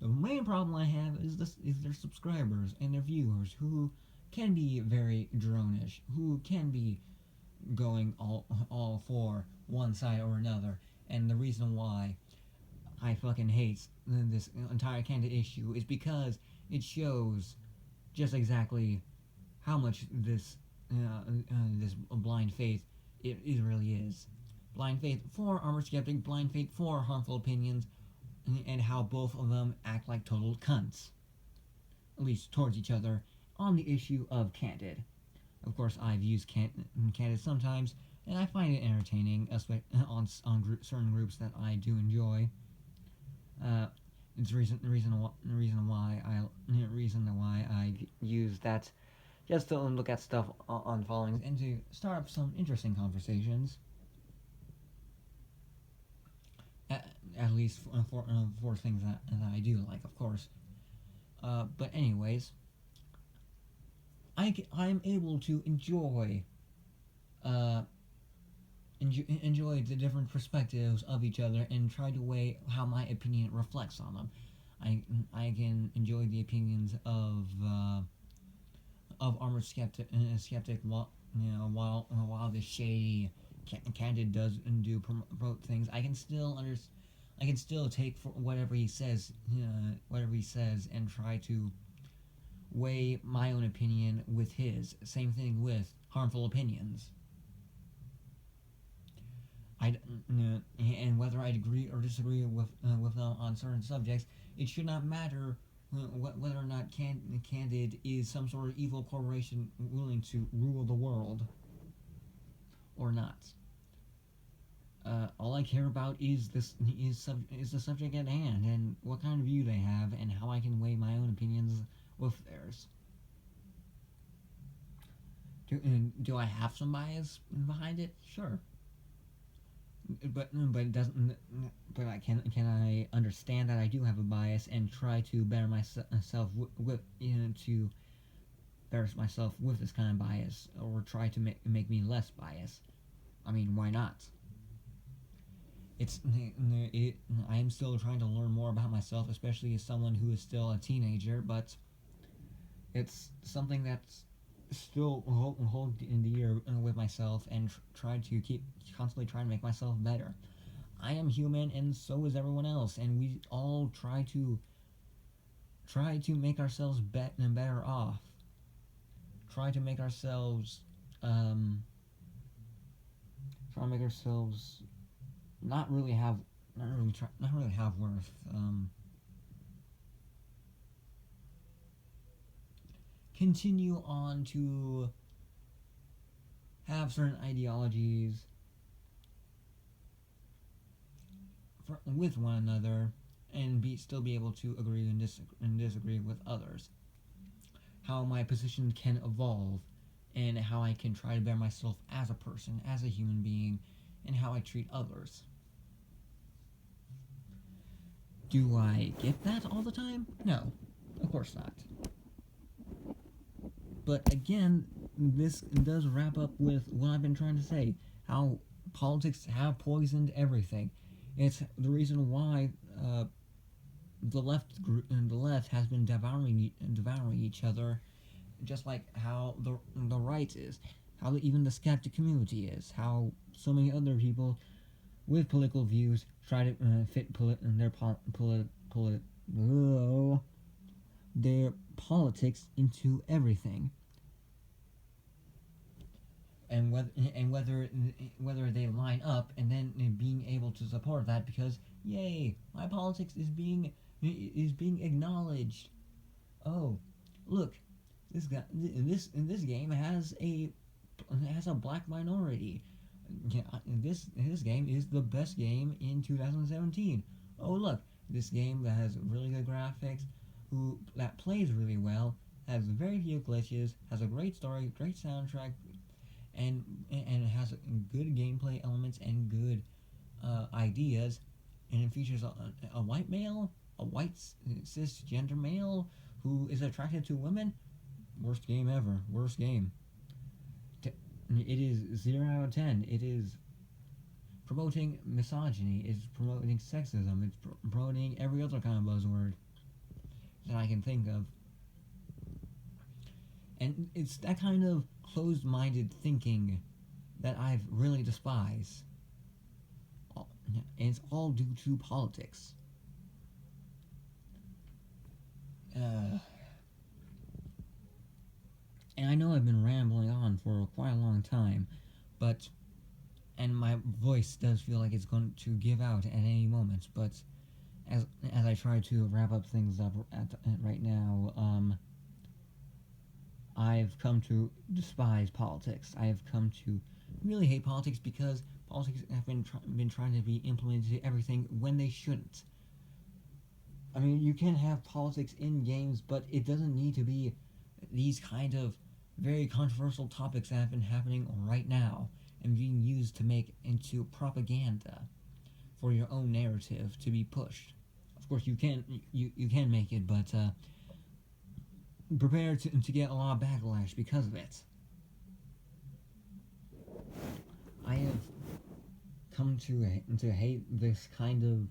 The main problem I have is their subscribers and their viewers, who can be very dronish, who can be going all for one side or another. And the reason why I fucking hate this entire Candid issue is because it shows just exactly how much this blind faith it really is. Blind faith for Armored Skeptic, blind faith for Harmful Opinions, and how both of them act like total cunts, at least towards each other, on the issue of Candid. Of course, I've used Candid sometimes, and I find it entertaining, especially on certain groups that I do enjoy. It's the reason why I use that, just to look at stuff on followings and to start up some interesting conversations. At least for things that I do like, of course. But anyways, I'm able to enjoy the different perspectives of each other and try to weigh how my opinion reflects on them. I can enjoy the opinions of Armored Skeptic while the shady candid does and do promote things, I can still I can still take for whatever he says, and try to weigh my own opinion with his. Same thing with harmful opinions. And whether I agree or disagree with them on certain subjects, it should not matter whether or not Candid is some sort of evil corporation willing to rule the world or not. All I care about is the subject at hand and what kind of view they have and how I can weigh my own opinions with theirs. Do I have some bias behind it? Sure, but it doesn't. But can I understand that I do have a bias and try to better myself with to better myself with this kind of bias, or try to make me less biased. I mean, why not? I am still trying to learn more about myself, especially as someone who is still a teenager. But it's something that's still hold in the air with myself and try to keep constantly trying to make myself better. I am human, and so is everyone else, and we all try to make ourselves better off. Try to make ourselves try to make ourselves not really have worth. Continue on to have certain ideologies with one another and still be able to agree and disagree with others. How my position can evolve and how I can try to better myself as a person, as a human being, and how I treat others. Do I get that all the time? No, of course not. But again, this does wrap up with what I've been trying to say, how politics have poisoned everything. It's the reason why the left has been devouring each other, just like how the right is, how even the skeptic community is, how so many other people with political views try to fit their politics into everything. And whether they line up and then being able to support that because yay, my politics is being acknowledged. Oh, look, this guy this game has a black minority. Yeah, this game is the best game in 2017. Oh look, this game that has really good graphics, that plays really well, has very few glitches, has a great story, great soundtrack, and it has good gameplay elements and good ideas, and it features a white male, a white cisgender male who is attracted to women. Worst game ever. Worst game. It is 0 out of 10. It is promoting misogyny. It's promoting sexism. It's promoting every other kind of buzzword that I can think of. And it's that kind of closed-minded thinking that I've really despise. And it's all due to politics. And I know I've been rambling on for quite a long time, and my voice does feel like it's going to give out at any moment, but as I try to wrap up things up right now, I've come to despise politics. I have come to really hate politics because politics have been trying to be implemented to everything when they shouldn't. I mean, you can have politics in games, but it doesn't need to be these kind of very controversial topics that have been happening right now and being used to make into propaganda for your own narrative to be pushed. Of course, you can make it, but prepare to get a lot of backlash because of it. I have come to hate this kind of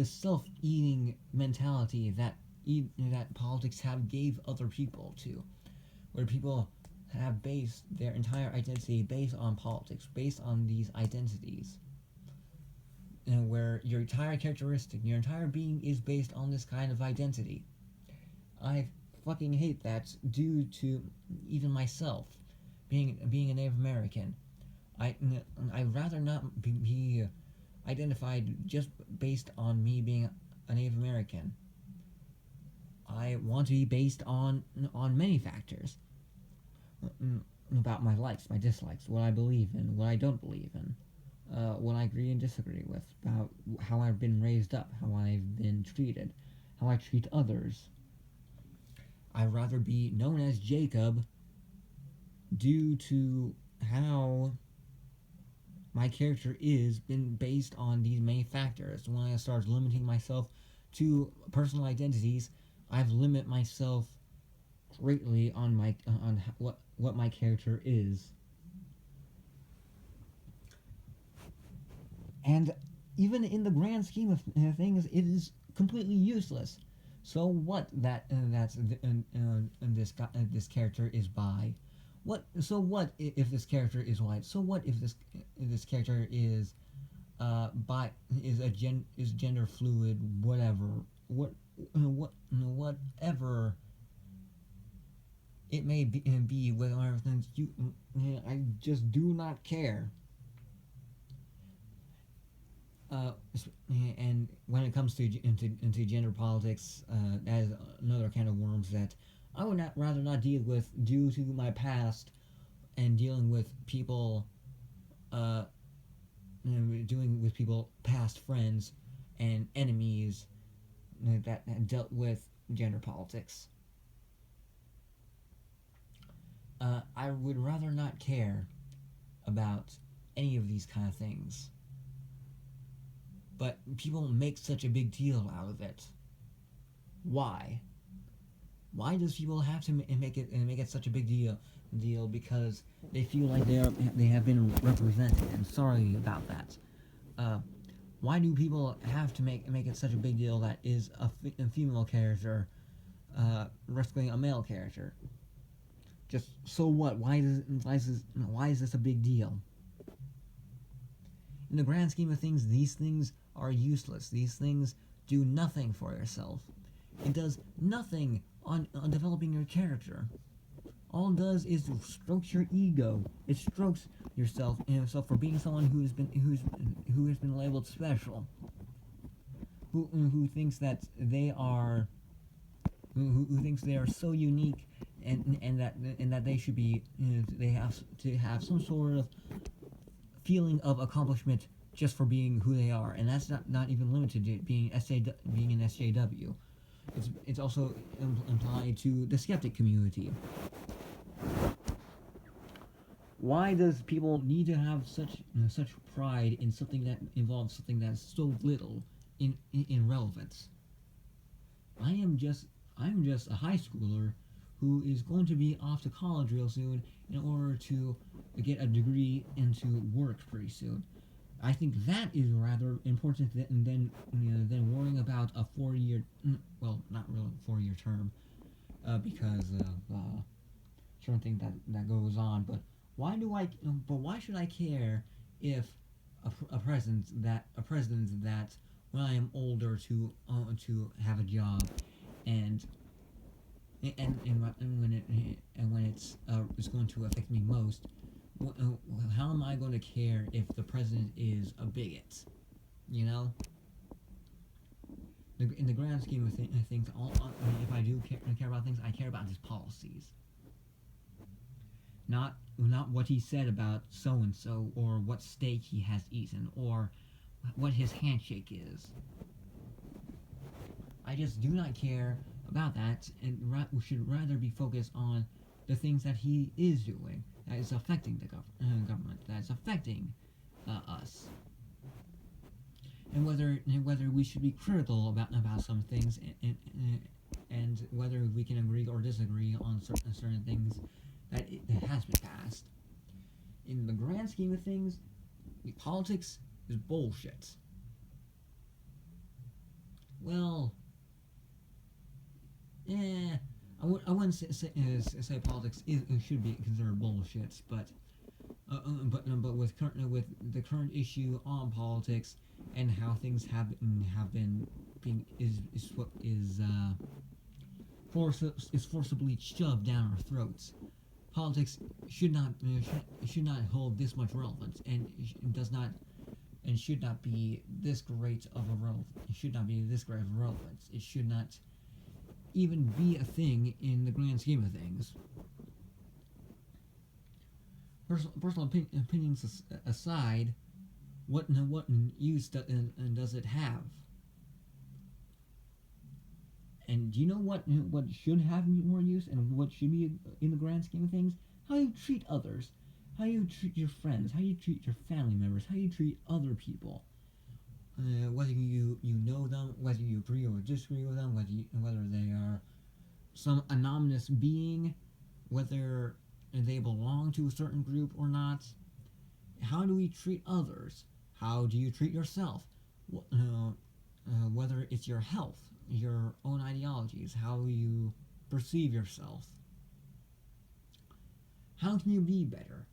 self-eating mentality that politics have gave other people to, where people have based their entire identity based on politics, based on these identities, and where your entire characteristic, your entire being is based on this kind of identity. I fucking hate that due to even myself being a Native American. I'd rather not be identified just based on me being a Native American. I want to be based on many factors about my likes, my dislikes, what I believe in, what I don't believe in, what I agree and disagree with, about how I've been raised up, how I've been treated, how I treat others. I'd rather be known as Jacob due to how my character is been based on these many factors. When I start limiting myself to personal identities, I've limited myself greatly on what my character is. And even in the grand scheme of things, it is completely useless. So what that this character is bi? What so what if this character is white? So what if this character is bi is gender fluid? Whatever it may be with everything. I just do not care. Uh, and when it comes to into gender politics, that is another kind of worms that I would rather not deal with due to my past and dealing with people, doing with people, past friends and enemies that dealt with gender politics. I would rather not care about any of these kind of things. But people make such a big deal out of it. Why? Why does people have to make it such a big deal? Because they feel like they have been represented. And sorry about that. Why do people have to make it such a big deal that is a female character rescuing a male character? Just so what? Why is this a big deal? In the grand scheme of things, these things are useless. These things do nothing for yourself. It does nothing on developing your character. All it does is strokes your ego. It strokes yourself for being someone who has been labeled special. Who thinks that they are who thinks they are so unique and that they should be they have to have some sort of feeling of accomplishment just for being who they are, and that's not even limited to being an SJW. It's also implied to the skeptic community. Why does people need to have such pride in something that involves something that's so little in relevance? I'm just a high schooler who is going to be off to college real soon in order to get a degree and to work pretty soon. I think that is rather important than worrying about a 4-year, well, not really 4-year term, because of certain things that goes on. But why should I care if a president that when I am older to have a job and when it's going to affect me most, how am I going to care if the president is a bigot? You know, in the grand scheme of things, if I do care about things, I care about his policies, not what he said about so and so, or what steak he has eaten, or what his handshake is. I just do not care about that, and we should rather be focused on the things that he is doing that is affecting the government, that is affecting us, and whether we should be critical about some things, and whether we can agree or disagree on certain things that has been passed. In the grand scheme of things, politics is bullshit. Well, I wouldn't say politics should be considered bullshit, but with the current issue on politics and how things have been being is what is forcibly shoved down our throats. Politics should not hold this much relevance, and does not and should not be this great of a relevance. It should not be this great of a relevance. It should not even be a thing in the grand scheme of things. Personal opinions aside, what use does it have? And do you know what should have more use and what should be in the grand scheme of things? How you treat others, how you treat your friends, how you treat your family members, how you treat other people. Whether you know them, whether you agree or disagree with them, whether they are some anonymous being, whether they belong to a certain group or not. How do we treat others? How do you treat yourself? Whether it's your health, your own ideologies, how you perceive yourself. How can you be better?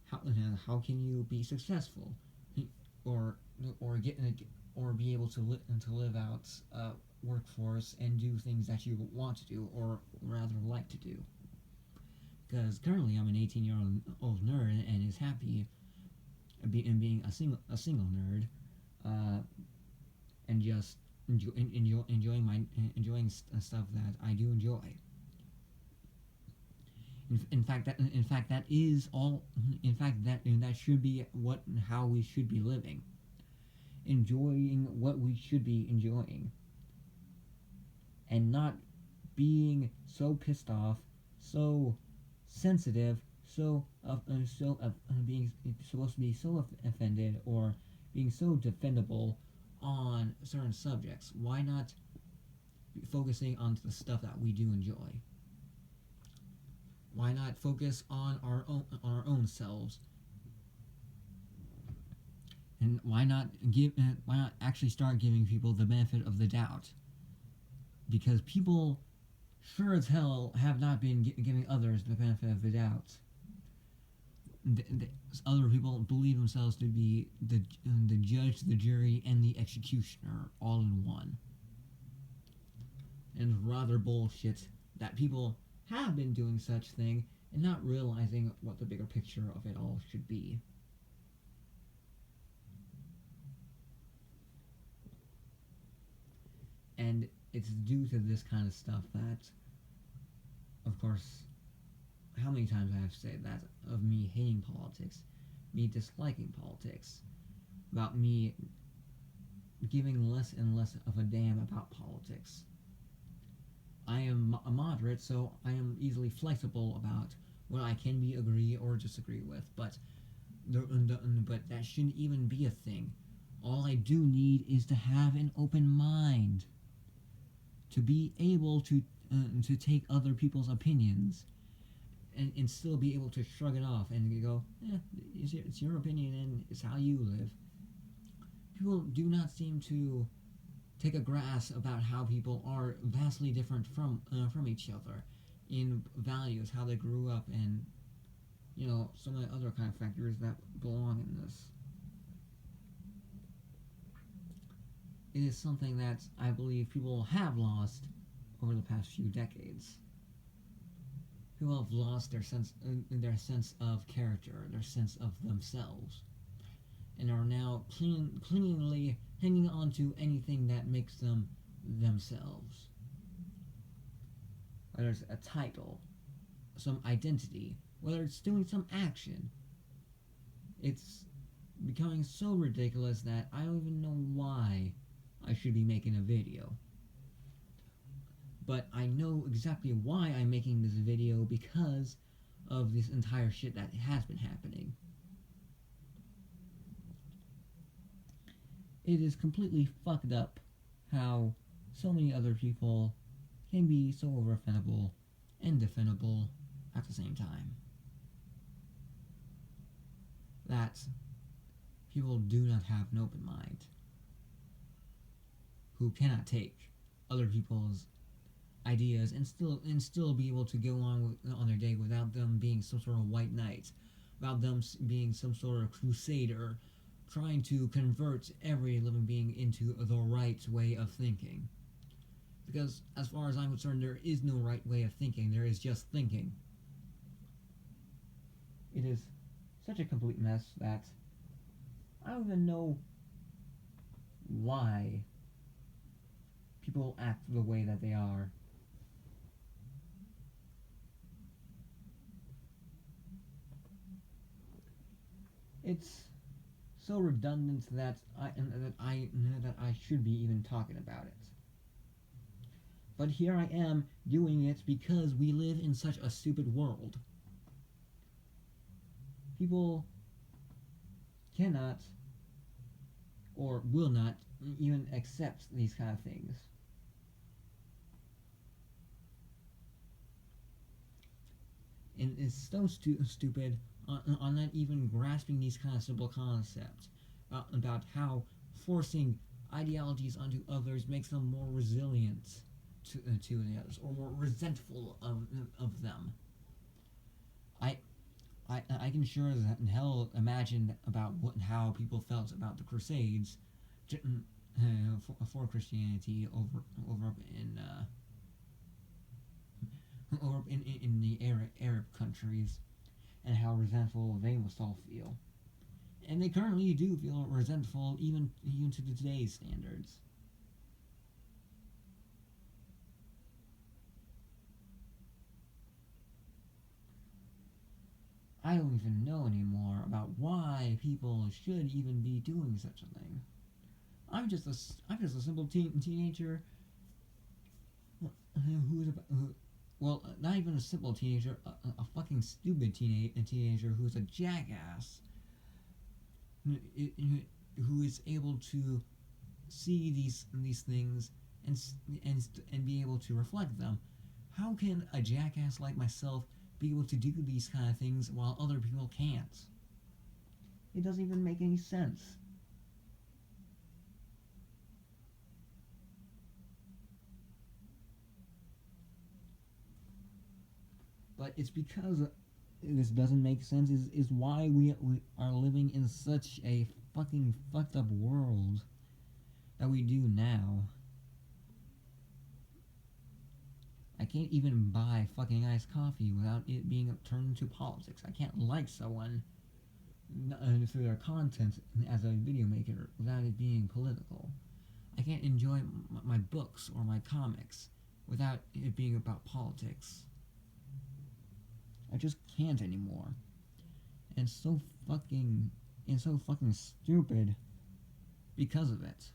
How can you be successful, or get or be able to live out workforce and do things that you want to do or rather like to do? Because currently I'm an 18-year-old nerd and is happy being a single nerd, and just enjoying stuff that I do enjoy. In fact, that is all. In fact, that should be how we should be living, enjoying what we should be enjoying, and not being so pissed off, so sensitive, being supposed to be so offended or being so defendable on certain subjects. Why not focusing on the stuff that we do enjoy? Why not focus on our own selves? And why not actually start giving people the benefit of the doubt? Because people sure as hell have not been giving others the benefit of the doubt. Other people believe themselves to be the judge, the jury, and the executioner all in one. And it's rather bullshit that people have been doing such thing and not realizing what the bigger picture of it all should be. And it's due to this kind of stuff that, of course, how many times I have said that of me hating politics, me disliking politics, about me giving less and less of a damn about politics. I am a moderate, so I am easily flexible about what I can agree or disagree with, but that shouldn't even be a thing. All I do need is to have an open mind, to be able to take other people's opinions and still be able to shrug it off and go, it's your opinion and it's how you live. People do not seem to take a grasp about how people are vastly different from each other in values, how they grew up, and some of the other kind of factors that belong in this. It is something that I believe people have lost over the past few decades. People have lost their sense of character, their sense of themselves, and are now clingingly hanging on to anything that makes them themselves. Whether it's a title, some identity, whether it's doing some action. It's becoming so ridiculous that I don't even know why I should be making a video. But I know exactly why I'm making this video, because of this entire shit that has been happening. It is completely fucked up how so many other people can be so over-offendable and defendable at the same time. That people do not have an open mind, who cannot take other people's ideas and still be able to go on their day without them being some sort of white knight, without them being some sort of crusader trying to convert every living being into the right way of thinking. Because as far as I'm concerned, there is no right way of thinking. There is just thinking. It is such a complete mess that I don't even know why people act the way that they are. It's so redundant that I should be even talking about it. But here I am doing it because we live in such a stupid world. People cannot or will not even accept these kind of things. And it's so stupid on not even grasping these kind of simple concepts about how forcing ideologies onto others makes them more resilient to the others or more resentful of them. I I can sure as hell imagine about how people felt about the Crusades for Christianity over up in the Arab countries, and how resentful they must all feel, and they currently do feel resentful even to today's standards. I don't even know anymore about why people should even be doing such a thing. I'm just a simple teenager who is well, not even a simple teenager, a fucking stupid teenager who's a jackass, who is able to see these things and be able to reflect them. How can a jackass like myself be able to do these kind of things while other people can't? It doesn't even make any sense. But it's because this doesn't make sense is why we are living in such a fucking fucked up world that we do now. I can't even buy fucking iced coffee without it being turned into politics. I can't like someone through their content as a video maker without it being political. I can't enjoy my books or my comics without it being about politics. I just can't anymore. And so fucking stupid because of it.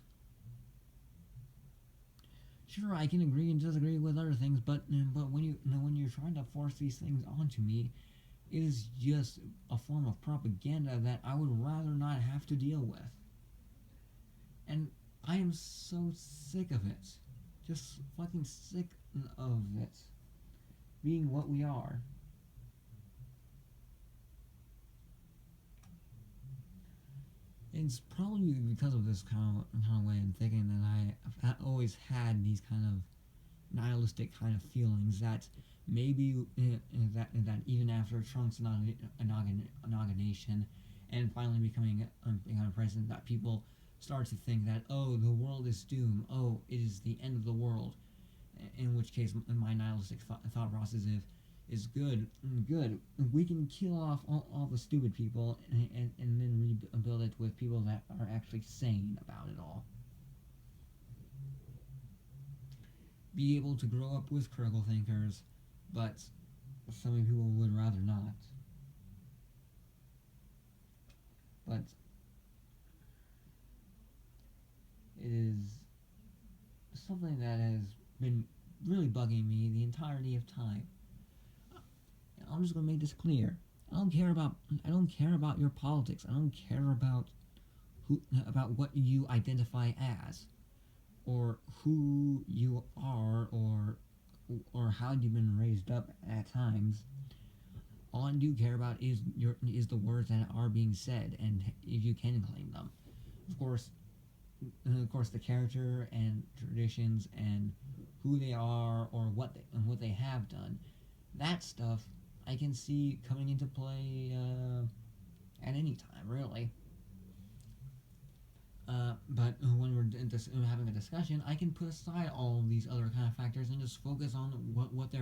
Sure, I can agree and disagree with other things, but when you're trying to force these things onto me, it is just a form of propaganda that I would rather not have to deal with. And I am so sick of it. Just fucking sick of it being what we are. It's probably because of this kind of way of thinking that I've always had these kind of nihilistic kind of feelings that maybe that even after Trump's inauguration and finally becoming president, that people start to think that, oh, the world is doomed, oh, it is the end of the world, in which case my nihilistic thought process is good. We can kill off all the stupid people and then rebuild it with people that are actually sane about it all. Be able to grow up with critical thinkers, but some people would rather not. But it is something that has been really bugging me the entirety of time. I'm just gonna make this clear. I don't care about your politics. I don't care about what you identify as, or who you are, or how you've been raised up at times. All I do care about is the words that are being said, and if you can claim them. Of course, the character and traditions and who they are or what they have done. That stuff I can see coming into play at any time, really. But when we're having a discussion, I can put aside all of these other kind of factors and just focus on what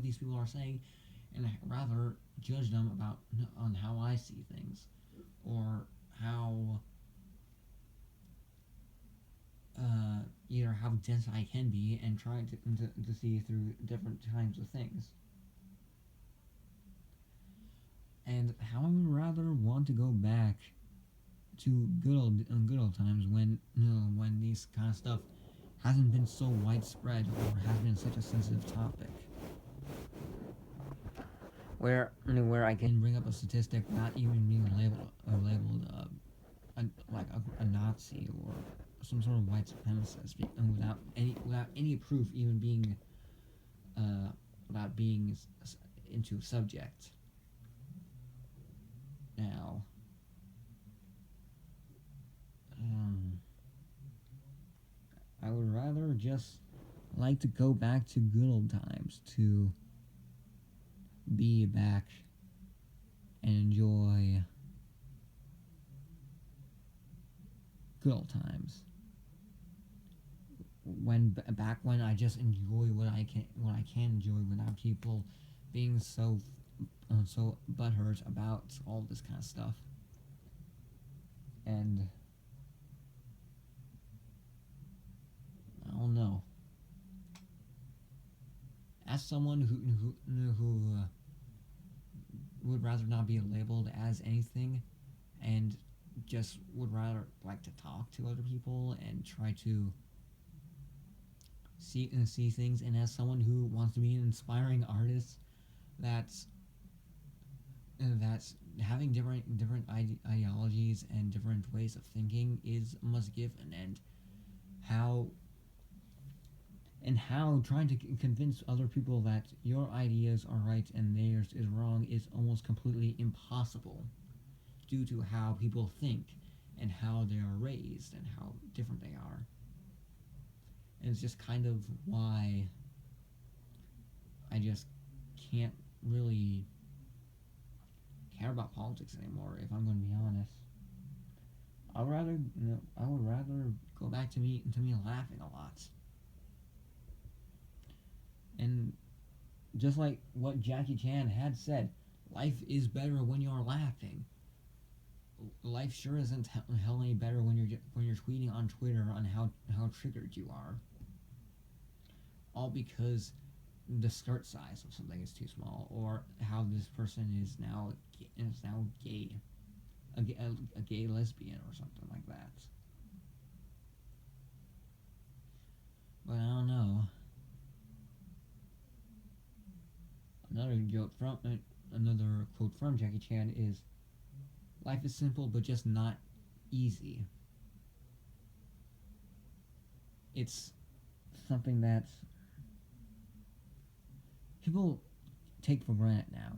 these people are saying, and rather judge them on how I see things, or how either how dense I can be, and try to see through different kinds of things. And how I would rather want to go back to good old times when when these kind of stuff hasn't been so widespread or has been such a sensitive topic. Where I can bring up a statistic without even being labeled like a Nazi or some sort of white supremacist, and without any proof even being about being into subject. Now, I would rather just like to go back to good old times, to be back and enjoy good old times. Back when I just enjoy what I can enjoy without people being so butthurt about all this kind of stuff. And I don't know. As someone who would rather not be labeled as anything, and just would rather like to talk to other people and try to see things, and as someone who wants to be an inspiring artist, that's having different ideologies and different ways of thinking is a must given, and how trying to convince other people that your ideas are right and theirs is wrong is almost completely impossible, due to how people think and how they are raised and how different they are. And it's just kind of why I just can't really care about politics anymore, if I'm going to be honest. I would rather go back to me laughing a lot. And just like what Jackie Chan had said, life is better when you're laughing. Life sure isn't hell any better when you're tweeting on Twitter on how triggered you are. All because the skirt size of something is too small, or how this person is now gay, a gay lesbian or something like that. But I don't know. Another quote from Jackie Chan is, "Life is simple, but just not easy." It's something that people take for granted now.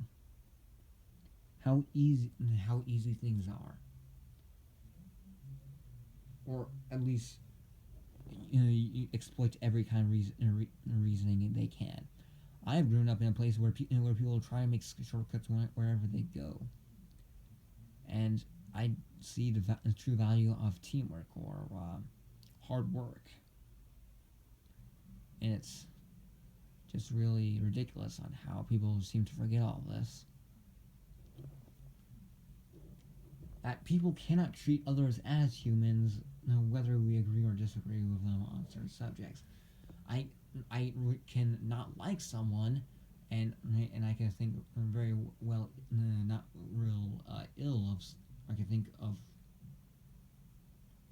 How easy things are, or at least you exploit every kind of reasoning they can. I've grown up in a place where people try to make shortcuts wherever they go, and I see the true value of teamwork or hard work, and it's just really ridiculous on how people seem to forget all this. That people cannot treat others as humans, whether we agree or disagree with them on certain subjects. Can not like someone, and I can think very well, not real ill of. I can think of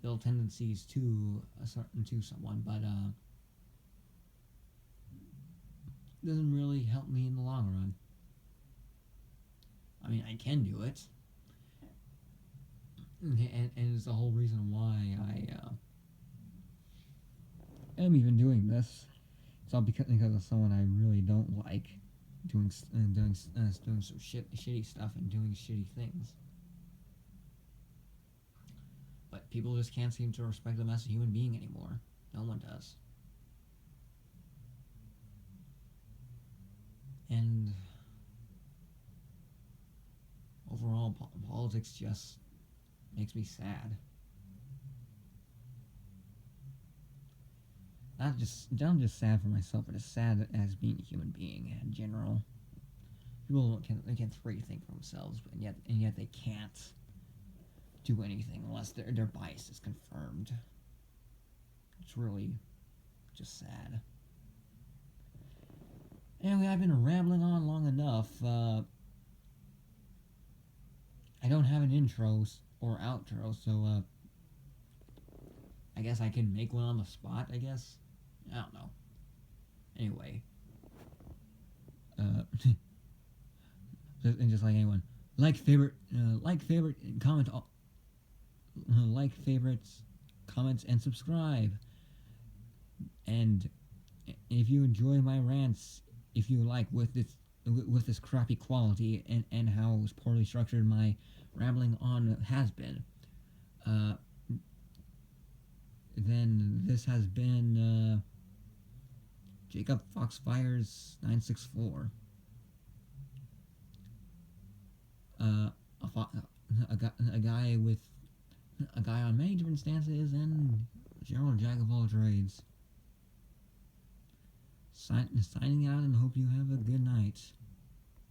ill tendencies to someone, but doesn't really help me in the long run. I mean, I can do it, and it's the whole reason why I am even doing this. It's all because of someone I really don't like doing some shitty stuff and doing shitty things. But people just can't seem to respect them as a human being anymore. No one does. And overall, politics just makes me sad. Not just sad for myself, but it's sad as being a human being in general. People can freely think for themselves, but yet they can't do anything unless their bias is confirmed. It's really just sad. Anyway, I've been rambling on long enough. I don't have an intro or outro, so I guess I can make one on the spot. I guess I don't know. Anyway, uh, and just like anyone, favorite, comment, favorites, comments, and subscribe. And if you enjoy my rants, if you like with this crappy quality and how poorly structured my rambling on has been, then this has been Jacob Foxfires 964. A guy on many different stances and general jack of all trades. Signing out and hope you have a good